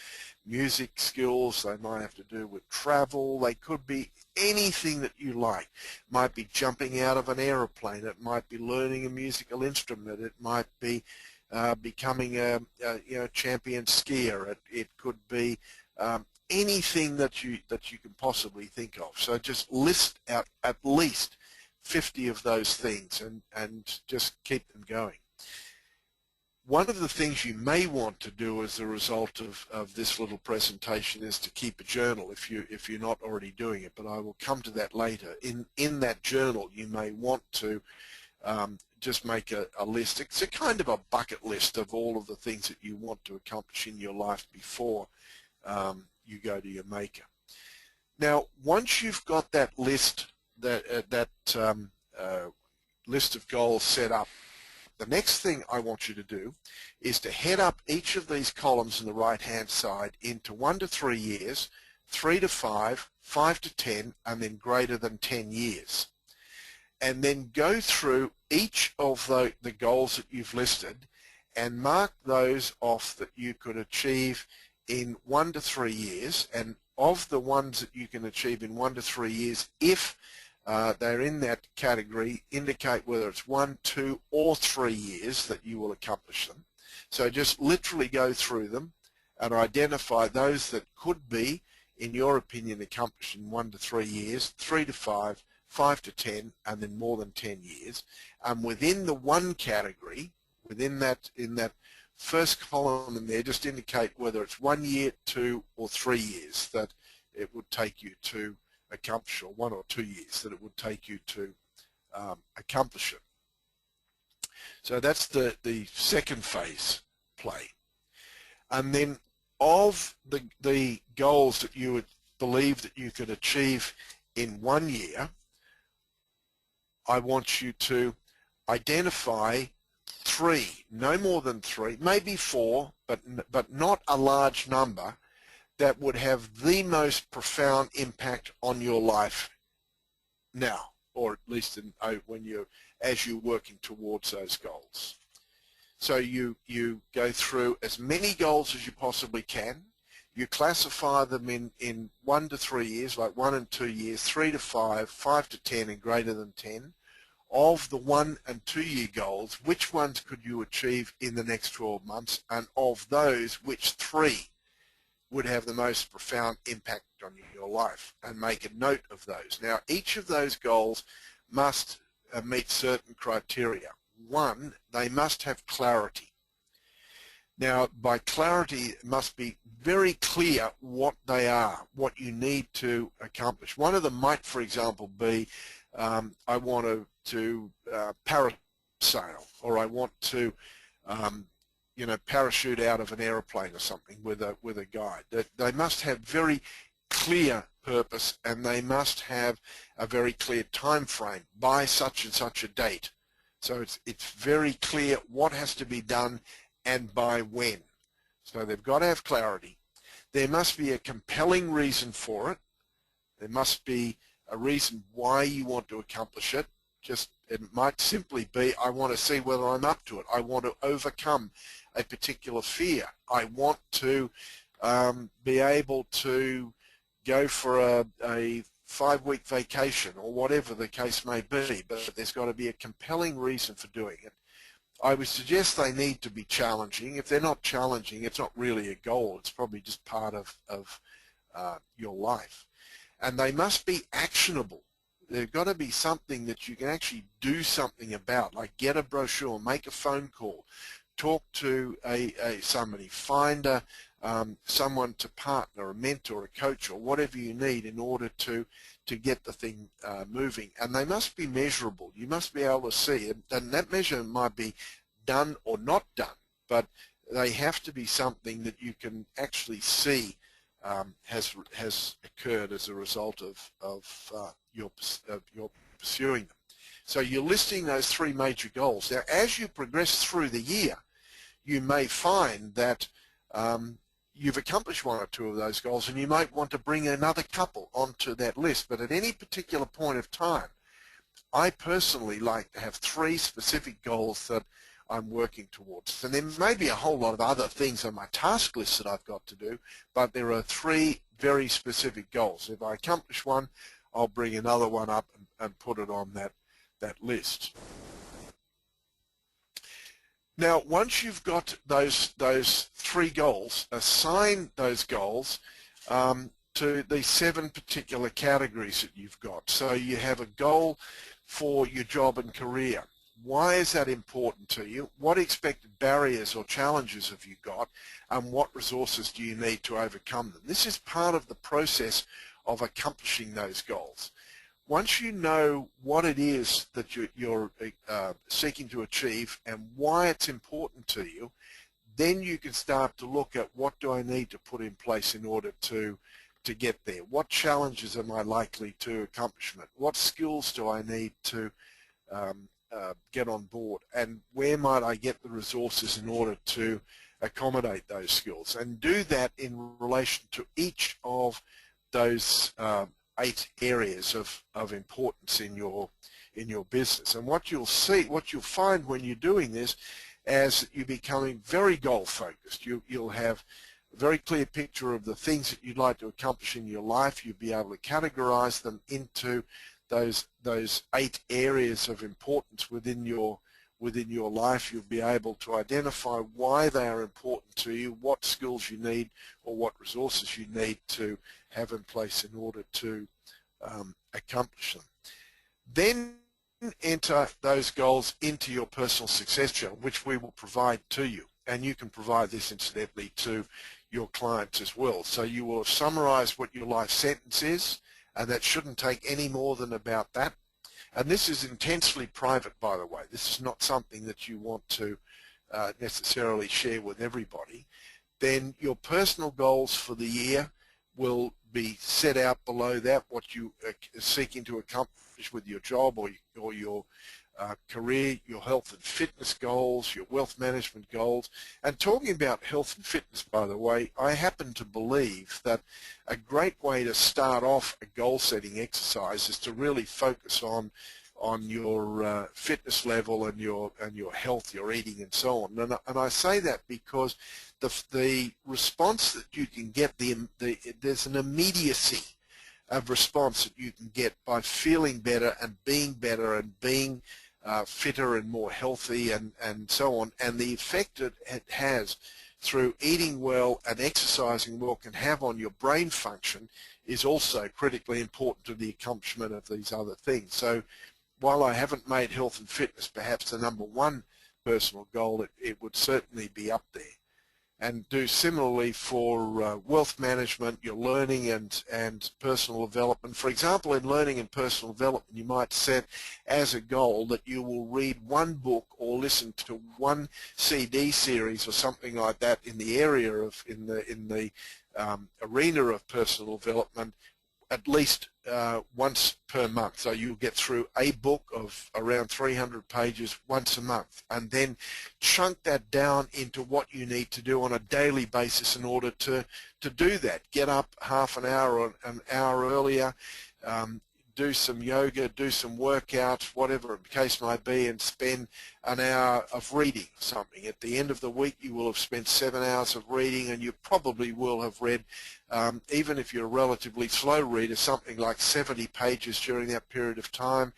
music skills, they might have to do with travel, they could be anything that you like. It might be jumping out of an aeroplane, it might be learning a musical instrument, it might be becoming a champion skier. It could be anything that you can possibly think of. So just list out at least 50 of those things and just keep them going. One of the things you may want to do as a result of this little presentation is to keep a journal if you're not already doing it, but I will come to that later. In that journal you may want to just make a list. It's a kind of a bucket list of all of the things that you want to accomplish in your life before you go to your maker. Now, once you've got that list, list of goals set up, the next thing I want you to do is to head up each of these columns on the right-hand side into 1 to 3 years, 3 to 5, 5 to 10, and then greater than 10 years. And then go through each of the goals that you've listed and mark those off that you could achieve in 1 to 3 years. And of the ones that you can achieve in 1 to 3 years, if they're in that category, indicate whether it's 1, 2, or 3 years that you will accomplish them. So just literally go through them and identify those that could be, in your opinion, accomplished in 1 to 3 years, 3 to 5, 5 to 10, and then more than 10 years. And within the one category, in that first column in there, just indicate whether it's 1 year, 2, or 3 years that it would take you to accomplish, or 1 or 2 years that it would take you to accomplish it. So that's the second phase play. And then of the goals that you would believe that you could achieve in 1 year, I want you to identify 3, no more than 3, maybe 4, but not a large number, that would have the most profound impact on your life now, or at least as you're working towards those goals. So you go through as many goals as you possibly can. You classify them in 1 to 3 years, like 1 and 2 years, 3 to 5, 5 to 10, and greater than 10. Of the 1 and 2 year goals, which ones could you achieve in the next 12 months? And of those, which 3 would have the most profound impact on your life? And make a note of those. Now, each of those goals must meet certain criteria. 1, they must have clarity. Now, by clarity, it must be very clear what they are, what you need to accomplish. One of them might, for example, be I want to parasail, or I want to parachute out of an aeroplane or something with a guide. That they must have very clear purpose, and they must have a very clear time frame by such and such a date. So it's very clear what has to be done and by when. So they've got to have clarity. There must be a compelling reason for it. There must be a reason why you want to accomplish it. It might simply be, I want to see whether I'm up to it. I want to overcome a particular fear. I want to be able to go for a 5-week vacation, or whatever the case may be, but there's got to be a compelling reason for doing it. I would suggest they need to be challenging. If they're not challenging, it's not really a goal. It's probably just part of your life. And they must be actionable. They've got to be something that you can actually do something about, like get a brochure, make a phone call, talk to somebody, find someone to partner, a mentor, a coach, or whatever you need in order to get the thing moving. And they must be measurable. You must be able to see it, and that measure might be done or not done, but they have to be something that you can actually see has occurred as a result of your pursuing them. So you're listing those 3 major goals. Now, as you progress through the year, you may find that you've accomplished 1 or 2 of those goals, and you might want to bring another couple onto that list. But at any particular point of time, I personally like to have 3 specific goals that I'm working towards. And there may be a whole lot of other things on my task list that I've got to do, but there are 3 very specific goals. If I accomplish 1, I'll bring another one up and put it on that list. Now, once you've got those 3 goals, assign those goals to the 7 particular categories that you've got. So you have a goal for your job and career. Why is that important to you? What expected barriers or challenges have you got, and what resources do you need to overcome them? This is part of the process of accomplishing those goals. Once you know what it is that you're seeking to achieve and why it's important to you, then you can start to look at, what do I need to put in place in order to get there? What challenges am I likely to accomplishment? What skills do I need to get on board? And where might I get the resources in order to accommodate those skills? And do that in relation to each of those 8 areas of importance in your business. And what you'll find when you're doing this, as you're becoming very goal focused, you'll have a very clear picture of the things that you'd like to accomplish in your life. You'll be able to categorize them into those 8 areas of importance within your life. You'll be able to identify why they are important to you, what skills you need, or what resources you need to have in place in order to accomplish them. Then enter those goals into your personal success journal, which we will provide to you. And you can provide this, incidentally, to your clients as well. So you will have summarized what your life sentence is, and that shouldn't take any more than about that. And this is intensely private, by the way. This is not something that you want to necessarily share with everybody. then your personal goals for the year will be set out below that, what you are seeking to accomplish with your job or your career, your health and fitness goals, your wealth management goals. And talking about health and fitness, by the way, I happen to believe that a great way to start off a goal-setting exercise is to really focus on your fitness level and your health, your eating, and so on. And I say that because the response that you can get, there's an immediacy of response that you can get by feeling better and being fitter and more healthy and so on, and the effect it has through eating well and exercising well can have on your brain function is also critically important to the accomplishment of these other things. So while I haven't made health and fitness perhaps the #1 personal goal, it would certainly be up there. And do similarly for wealth management, your learning and personal development. For example, in learning and personal development, you might set as a goal that you will read one book or listen to one CD series or something like that in the area of in the arena of personal development at least once per month. So you'll get through a book of around 300 pages once a month, and then chunk that down into what you need to do on a daily basis in order to do that. Get up half an hour or an hour earlier, do some yoga, do some workouts, whatever the case might be, and spend an hour of reading something. At the end of the week, you will have spent 7 hours of reading, and you probably will have read, even if you're a relatively slow reader, something like 70 pages during that period of time.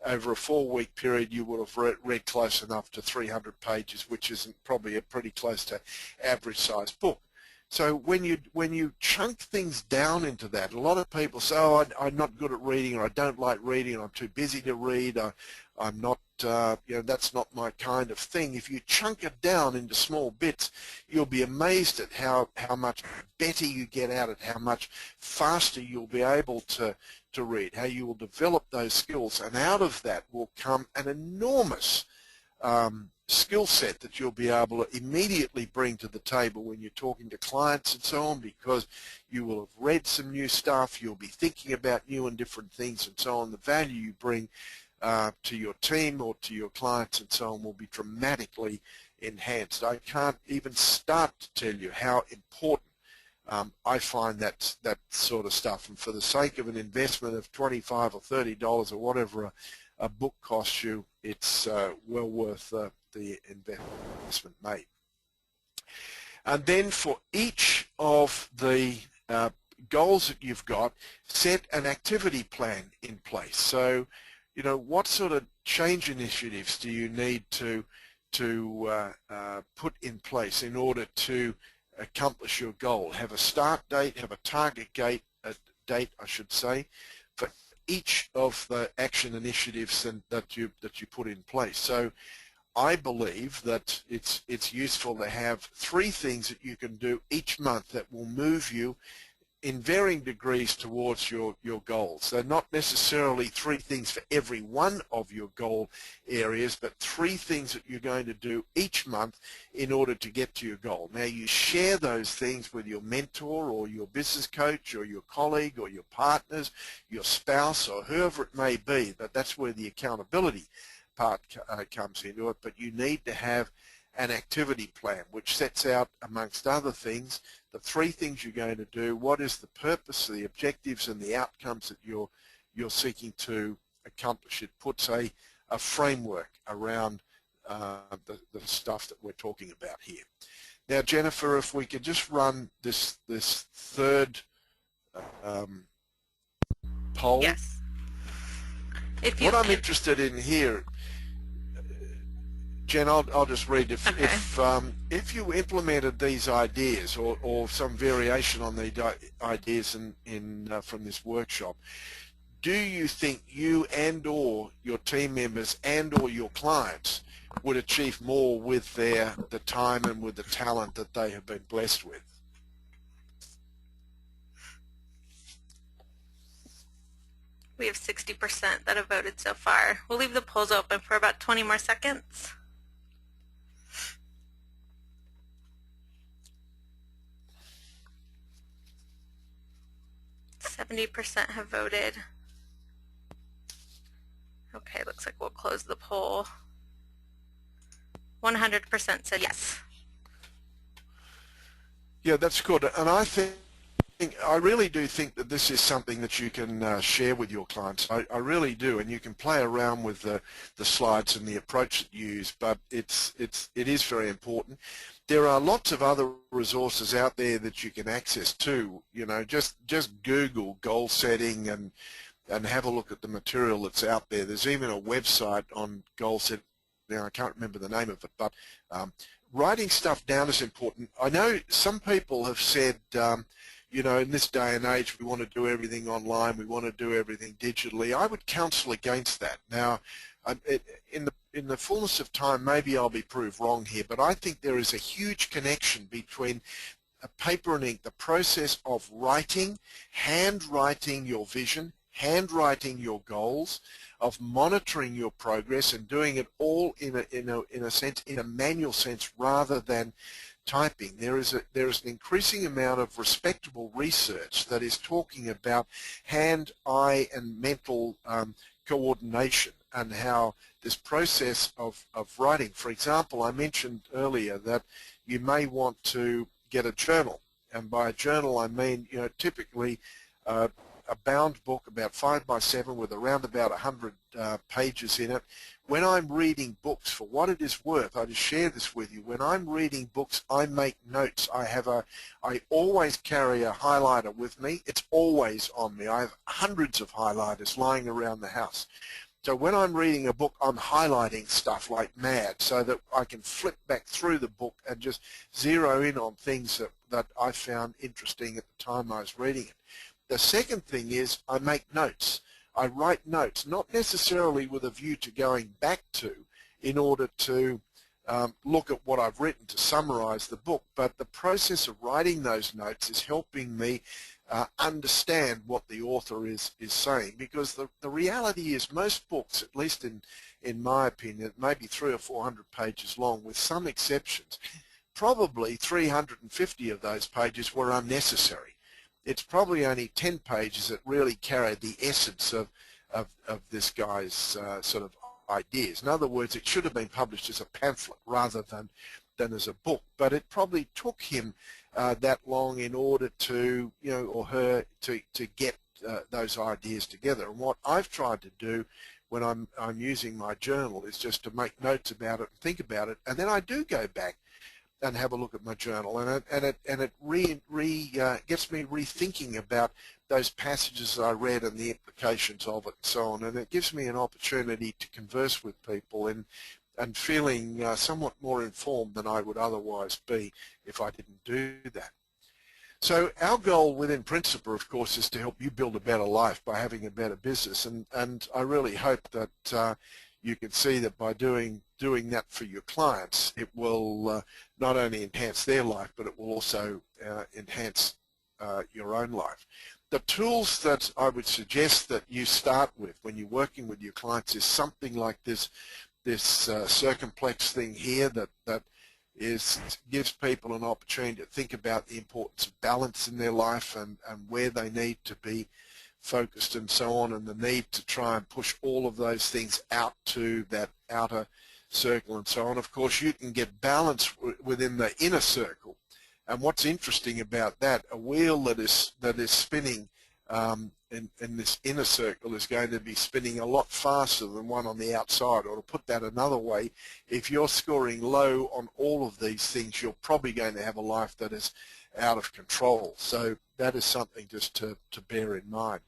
Over a 4-week period, you will have read close enough to 300 pages, which is probably a pretty close to average size book. So when you chunk things down into that, a lot of people say, oh, I'm not good at reading, or I don't like reading, or I'm too busy to read, I'm not, that's not my kind of thing. If you chunk it down into small bits, you'll be amazed at how much better you get at it, how much faster you'll be able to read, how you will develop those skills, and out of that will come an enormous skill set that you'll be able to immediately bring to the table when you're talking to clients and so on, because you will have read some new stuff, you'll be thinking about new and different things and so on. The value you bring to your team or to your clients and so on will be dramatically enhanced. I can't even start to tell you how important I find that sort of stuff, and for the sake of an investment of $25 or $30 or whatever a book costs you, it's well worth the investment made. And then for each of the goals that you've got, set an activity plan in place. So, what sort of change initiatives do you need to put in place in order to accomplish your goal? Have a start date, have a target date, I should say, for each of the action initiatives that you put in place. So I believe that it's useful to have 3 things that you can do each month that will move you in varying degrees towards your goals. They're not necessarily 3 things for every one of your goal areas, but 3 things that you're going to do each month in order to get to your goal. Now, you share those things with your mentor or your business coach or your colleague or your partners, your spouse, or whoever it may be, but that's where the accountability part comes into it. But you need to have an activity plan which sets out, amongst other things, the 3 things you're going to do, what is the purpose, the objectives, and the outcomes that you're seeking to accomplish. It puts a framework around the stuff that we're talking about here. Now, Jennifer, if we could just run this third poll. Yes. What I'm interested in here, Jen, I'll just read. If you implemented these ideas or some variation on the ideas from this workshop, do you think you and or your team members and or your clients would achieve more with the time and with the talent that they have been blessed with? We have 60% that have voted so far. We'll leave the polls open for about 20 more seconds. 70% have voted. Okay, looks like we'll close the poll. 100% said yes. Yeah, that's good. And I really do think that this is something that you can share with your clients. I really do, and you can play around with the slides and the approach that you use, but it is very important. There are lots of other resources out there that you can access too. You know, just Google goal setting and have a look at the material that's out there. There's even a website on goal setting. Now, I can't remember the name of it, but writing stuff down is important. I know some people have said, you know, in this day and age, we want to do everything online, we want to do everything digitally. I would counsel against that. Now, in the fullness of time, maybe I'll be proved wrong here, but I think there is a huge connection between paper and ink, the process of writing, handwriting your vision, handwriting your goals, of monitoring your progress and doing it all in a manual sense rather than typing. There is an increasing amount of respectable research that is talking about hand, eye, and mental coordination and how this process of writing. For example, I mentioned earlier that you may want to get a journal, and by a journal I mean, you know, typically a bound book about 5 by 7 with around about 100 pages in it. When I'm reading books, for what it is worth, I just share this with you. When I'm reading books, I make notes. I always carry a highlighter with me. It's always on me. I have hundreds of highlighters lying around the house. So when I'm reading a book, I'm highlighting stuff like mad so that I can flip back through the book and just zero in on things that I found interesting at the time I was reading it. The second thing is I make notes. I write notes, not necessarily with a view to going back to in order to look at what I've written to summarize the book, but the process of writing those notes is helping me understand what the author is saying, because the reality is most books, at least in my opinion, maybe 300 or 400 pages long with some exceptions, probably 350 of those pages were unnecessary. It's probably only 10 pages that really carry the essence of this guy's sort of ideas. In other words, it should have been published as a pamphlet rather than as a book, but it probably took him that long in order to, you know, or her to get those ideas together. And what I've tried to do when I'm using my journal is just to make notes about it and think about it, and then I do go back and have a look at my journal, and it gets me rethinking about those passages I read and the implications of it and so on, and it gives me an opportunity to converse with people and feeling somewhat more informed than I would otherwise be if I didn't do that. So our goal within Principa, of course, is to help you build a better life by having a better business, and I really hope that you can see that by doing that for your clients, it will not only enhance their life, but it will also enhance your own life. The tools that I would suggest that you start with when you're working with your clients is something like this circumplex thing here that gives people an opportunity to think about the importance of balance in their life and where they need to be focused and so on, and the need to try and push all of those things out to that outer circle and so on. Of course, you can get balance within the inner circle, and what's interesting about that, a wheel that is spinning in this inner circle is going to be spinning a lot faster than one on the outside. Or to put that another way, if you're scoring low on all of these things, you're probably going to have a life that is out of control. So that is something just to bear in mind.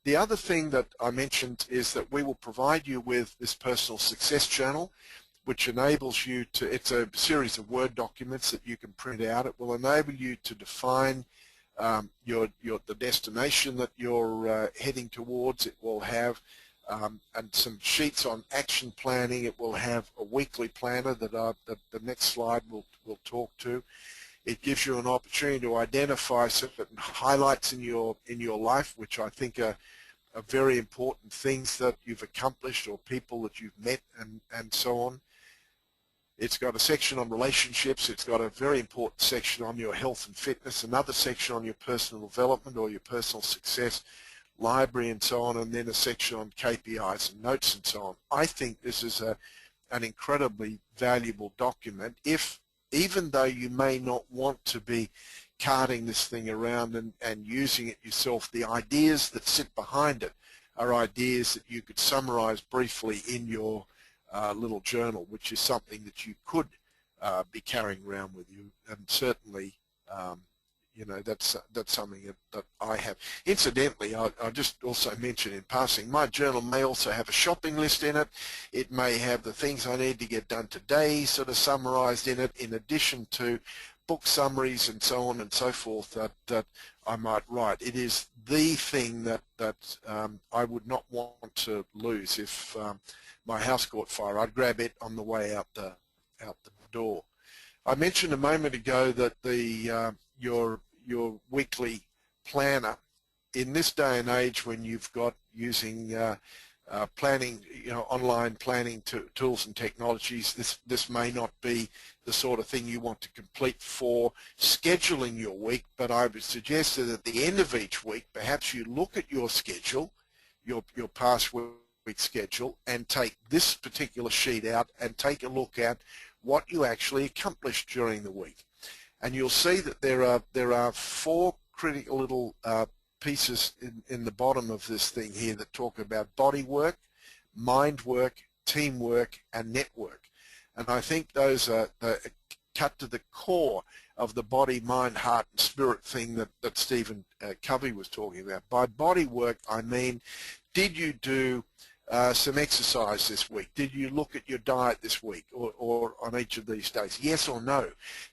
The other thing that I mentioned is that we will provide you with this personal success journal, which enables you to, it's a series of Word documents that you can print out. It will enable you to define the destination that you're heading towards. It will have and some sheets on action planning. It will have a weekly planner that the next slide will talk to. It gives you an opportunity to identify certain highlights in your life, which I think are very important things that you've accomplished or people that you've met and so on. It's got a section on relationships. It's got a very important section on your health and fitness, another section on your personal development or your personal success, library and so on, and then a section on KPIs and notes and so on. I think this is an incredibly valuable document. Even though you may not want to be carting this thing around and using it yourself, the ideas that sit behind it are ideas that you could summarize briefly in your little journal, which is something that you could be carrying around with you, and certainly you know, that's something that I have. Incidentally, I'll just also mention in passing, my journal may also have a shopping list in it. It may have the things I need to get done today sort of summarized in it, in addition to book summaries and so on and so forth that I might write. It is the thing that I would not want to lose. If my house caught fire, I'd grab it on the way out the door. I mentioned a moment ago that your weekly planner, in this day and age when you've got using planning, online planning tools and technologies, this may not be the sort of thing you want to complete for scheduling your week, but I would suggest that at the end of each week, perhaps you look at your schedule, your past week schedule, and take this particular sheet out and take a look at what you actually accomplished during the week. And you'll see that there are 4 critical little pieces in the bottom of this thing here that talk about body work, mind work, teamwork, and network. And I think those are cut to the core of the body, mind, heart, and spirit thing that Stephen Covey was talking about. By body work, I mean, did you do some exercise this week? Did you look at your diet this week or on each of these days? Yes or no?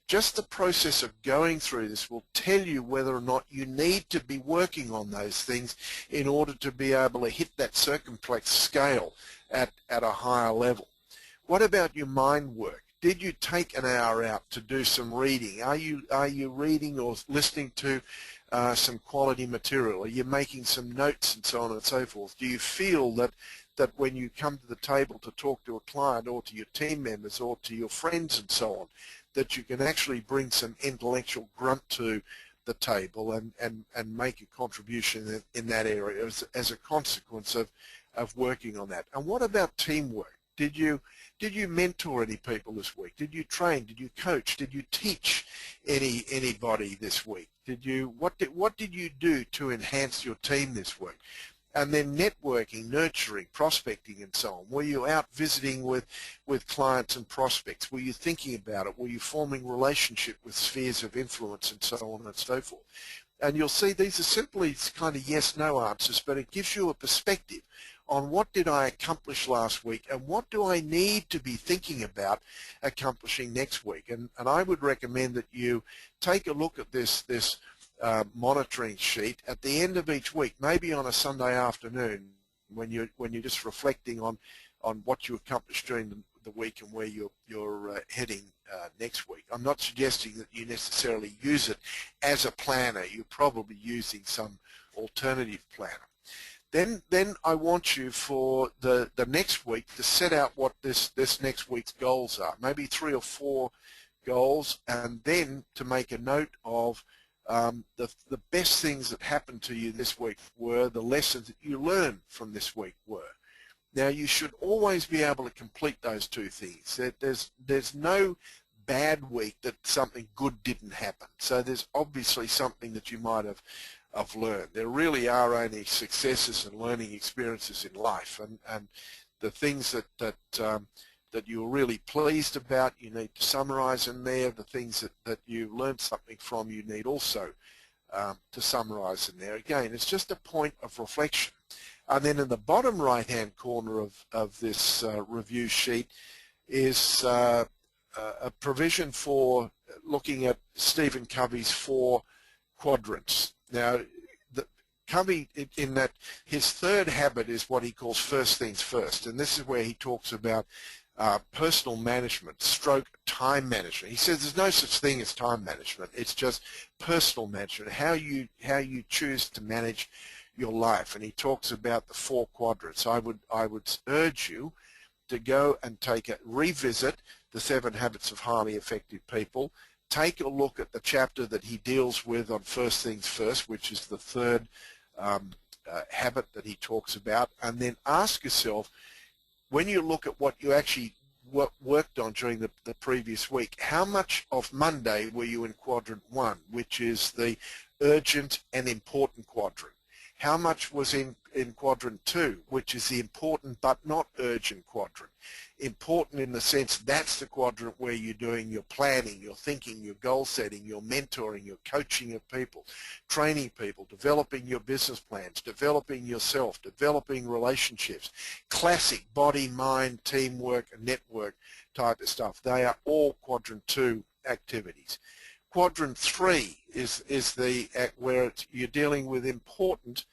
Just the process of going through this will tell you whether or not you need to be working on those things in order to be able to hit that circumflex scale at a higher level. What about your mind work? Did you take an hour out to do some reading? Are you reading or listening to some quality material? Are you making some notes and so on and so forth? Do you feel that when you come to the table to talk to a client or to your team members or to your friends and so on, that you can actually bring some intellectual grunt to the table and make a contribution in that area as a consequence of working on that? And what about teamwork? Did you mentor any people this week? Did you train? Did you coach? Did you teach anybody this week? What did you do to enhance your team this week? And then networking, nurturing, prospecting, and so on. Were you out visiting with clients and prospects? Were you thinking about it? Were you forming relationship with spheres of influence and so on and so forth? And you'll see these are simply kind of yes-no answers, but it gives you a perspective on what did I accomplish last week and what do I need to be thinking about accomplishing next week. And I would recommend that you take a look at this monitoring sheet at the end of each week, maybe on a Sunday afternoon when you're just reflecting on what you accomplished during the week and where you're heading next week. I'm not suggesting that you necessarily use it as a planner. You're probably using some alternative planner. Then I want you for the next week to set out what this next week's goals are, maybe 3 or 4 goals, and then to make a note of the best things that happened to you this week were, the lessons that you learned from this week were. Now, you should always be able to complete those 2 things. There's no bad week that something good didn't happen. So there's obviously something that you might have learned. There really are only successes and learning experiences in life, and the things that you're really pleased about, you need to summarize in there. The things that you learned something from, you need also to summarize in there. Again, it's just a point of reflection. And then in the bottom right-hand corner of this review sheet is a provision for looking at Stephen Covey's 4 quadrants. Now, Covey, in that his 3rd habit is what he calls first things first, and this is where he talks about personal management, stroke time management. He says there's no such thing as time management. It's just personal management, how you choose to manage your life. And he talks about the 4 quadrants. I would urge you to go and revisit the 7 Habits of Highly Effective People. Take a look at the chapter that he deals with on First Things First, which is the third habit that he talks about, and then ask yourself, when you look at what you actually worked on during the previous week, how much of Monday were you in quadrant 1, which is the urgent and important quadrant? How much was in quadrant 2, which is the important but not urgent quadrant? Important in the sense that's the quadrant where you're doing your planning, your thinking, your goal setting, your mentoring, your coaching of people, training people, developing your business plans, developing yourself, developing relationships, classic body, mind, teamwork, and network type of stuff. They are all quadrant 2 activities. Quadrant 3 is the where you're dealing with important,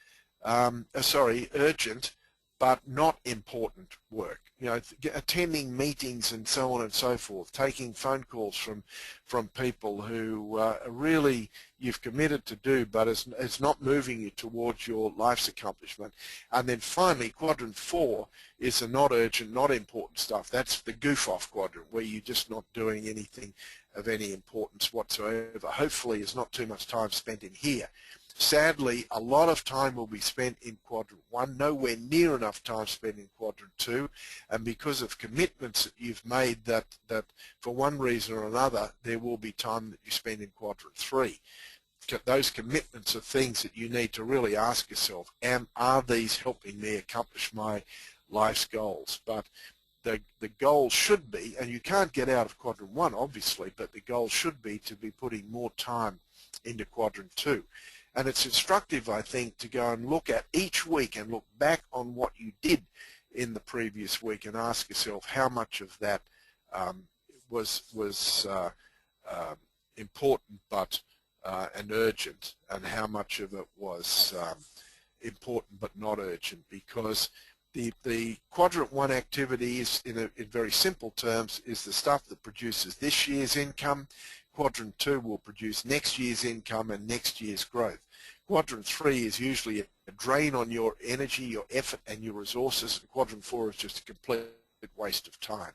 urgent, but not important work. You know, attending meetings and so on and so forth, taking phone calls from people who really you've committed to do, but it's not moving you towards your life's accomplishment. And then finally, quadrant 4 is the not urgent, not important stuff. That's the goof-off quadrant, where you're just not doing anything of any importance whatsoever. Hopefully, there's not too much time spent in here. Sadly, a lot of time will be spent in quadrant 1, nowhere near enough time spent in quadrant 2, and because of commitments that you've made that for one reason or another, there will be time that you spend in quadrant 3. Those commitments are things that you need to really ask yourself, are these helping me accomplish my life's goals? But the goal should be, and you can't get out of quadrant 1 obviously, but the goal should be to be putting more time into quadrant 2. And it's instructive, I think, to go and look at each week and look back on what you did in the previous week and ask yourself how much of that was important but and urgent, and how much of it was important but not urgent, because the quadrant 1 activity is, in very simple terms, is the stuff that produces this year's income. Quadrant 2 will produce next year's income and next year's growth. Quadrant 3 is usually a drain on your energy, your effort, and your resources. And quadrant 4 is just a complete waste of time.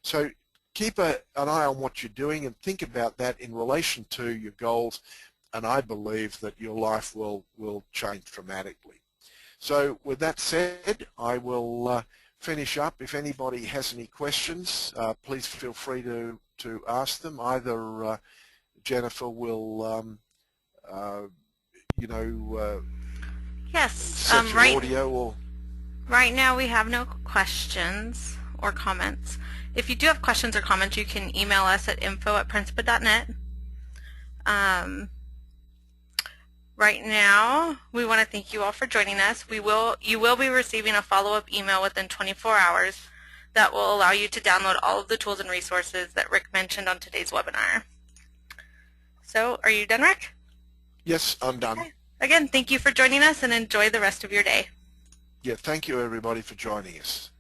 So keep an eye on what you're doing and think about that in relation to your goals, and I believe that your life will change dramatically. So with that said, I will finish up. If anybody has any questions, please feel free to ask them. Either Jennifer will, Yes, set your audio, or right now we have no questions or comments. If you do have questions or comments, you can email us at info@principa.net. Right now, we want to thank you all for joining us. You will be receiving a follow-up email within 24 hours that will allow you to download all of the tools and resources that Rick mentioned on today's webinar. So, are you done, Rick? Yes, I'm done. Okay. Again, thank you for joining us, and enjoy the rest of your day. Yeah, thank you everybody for joining us.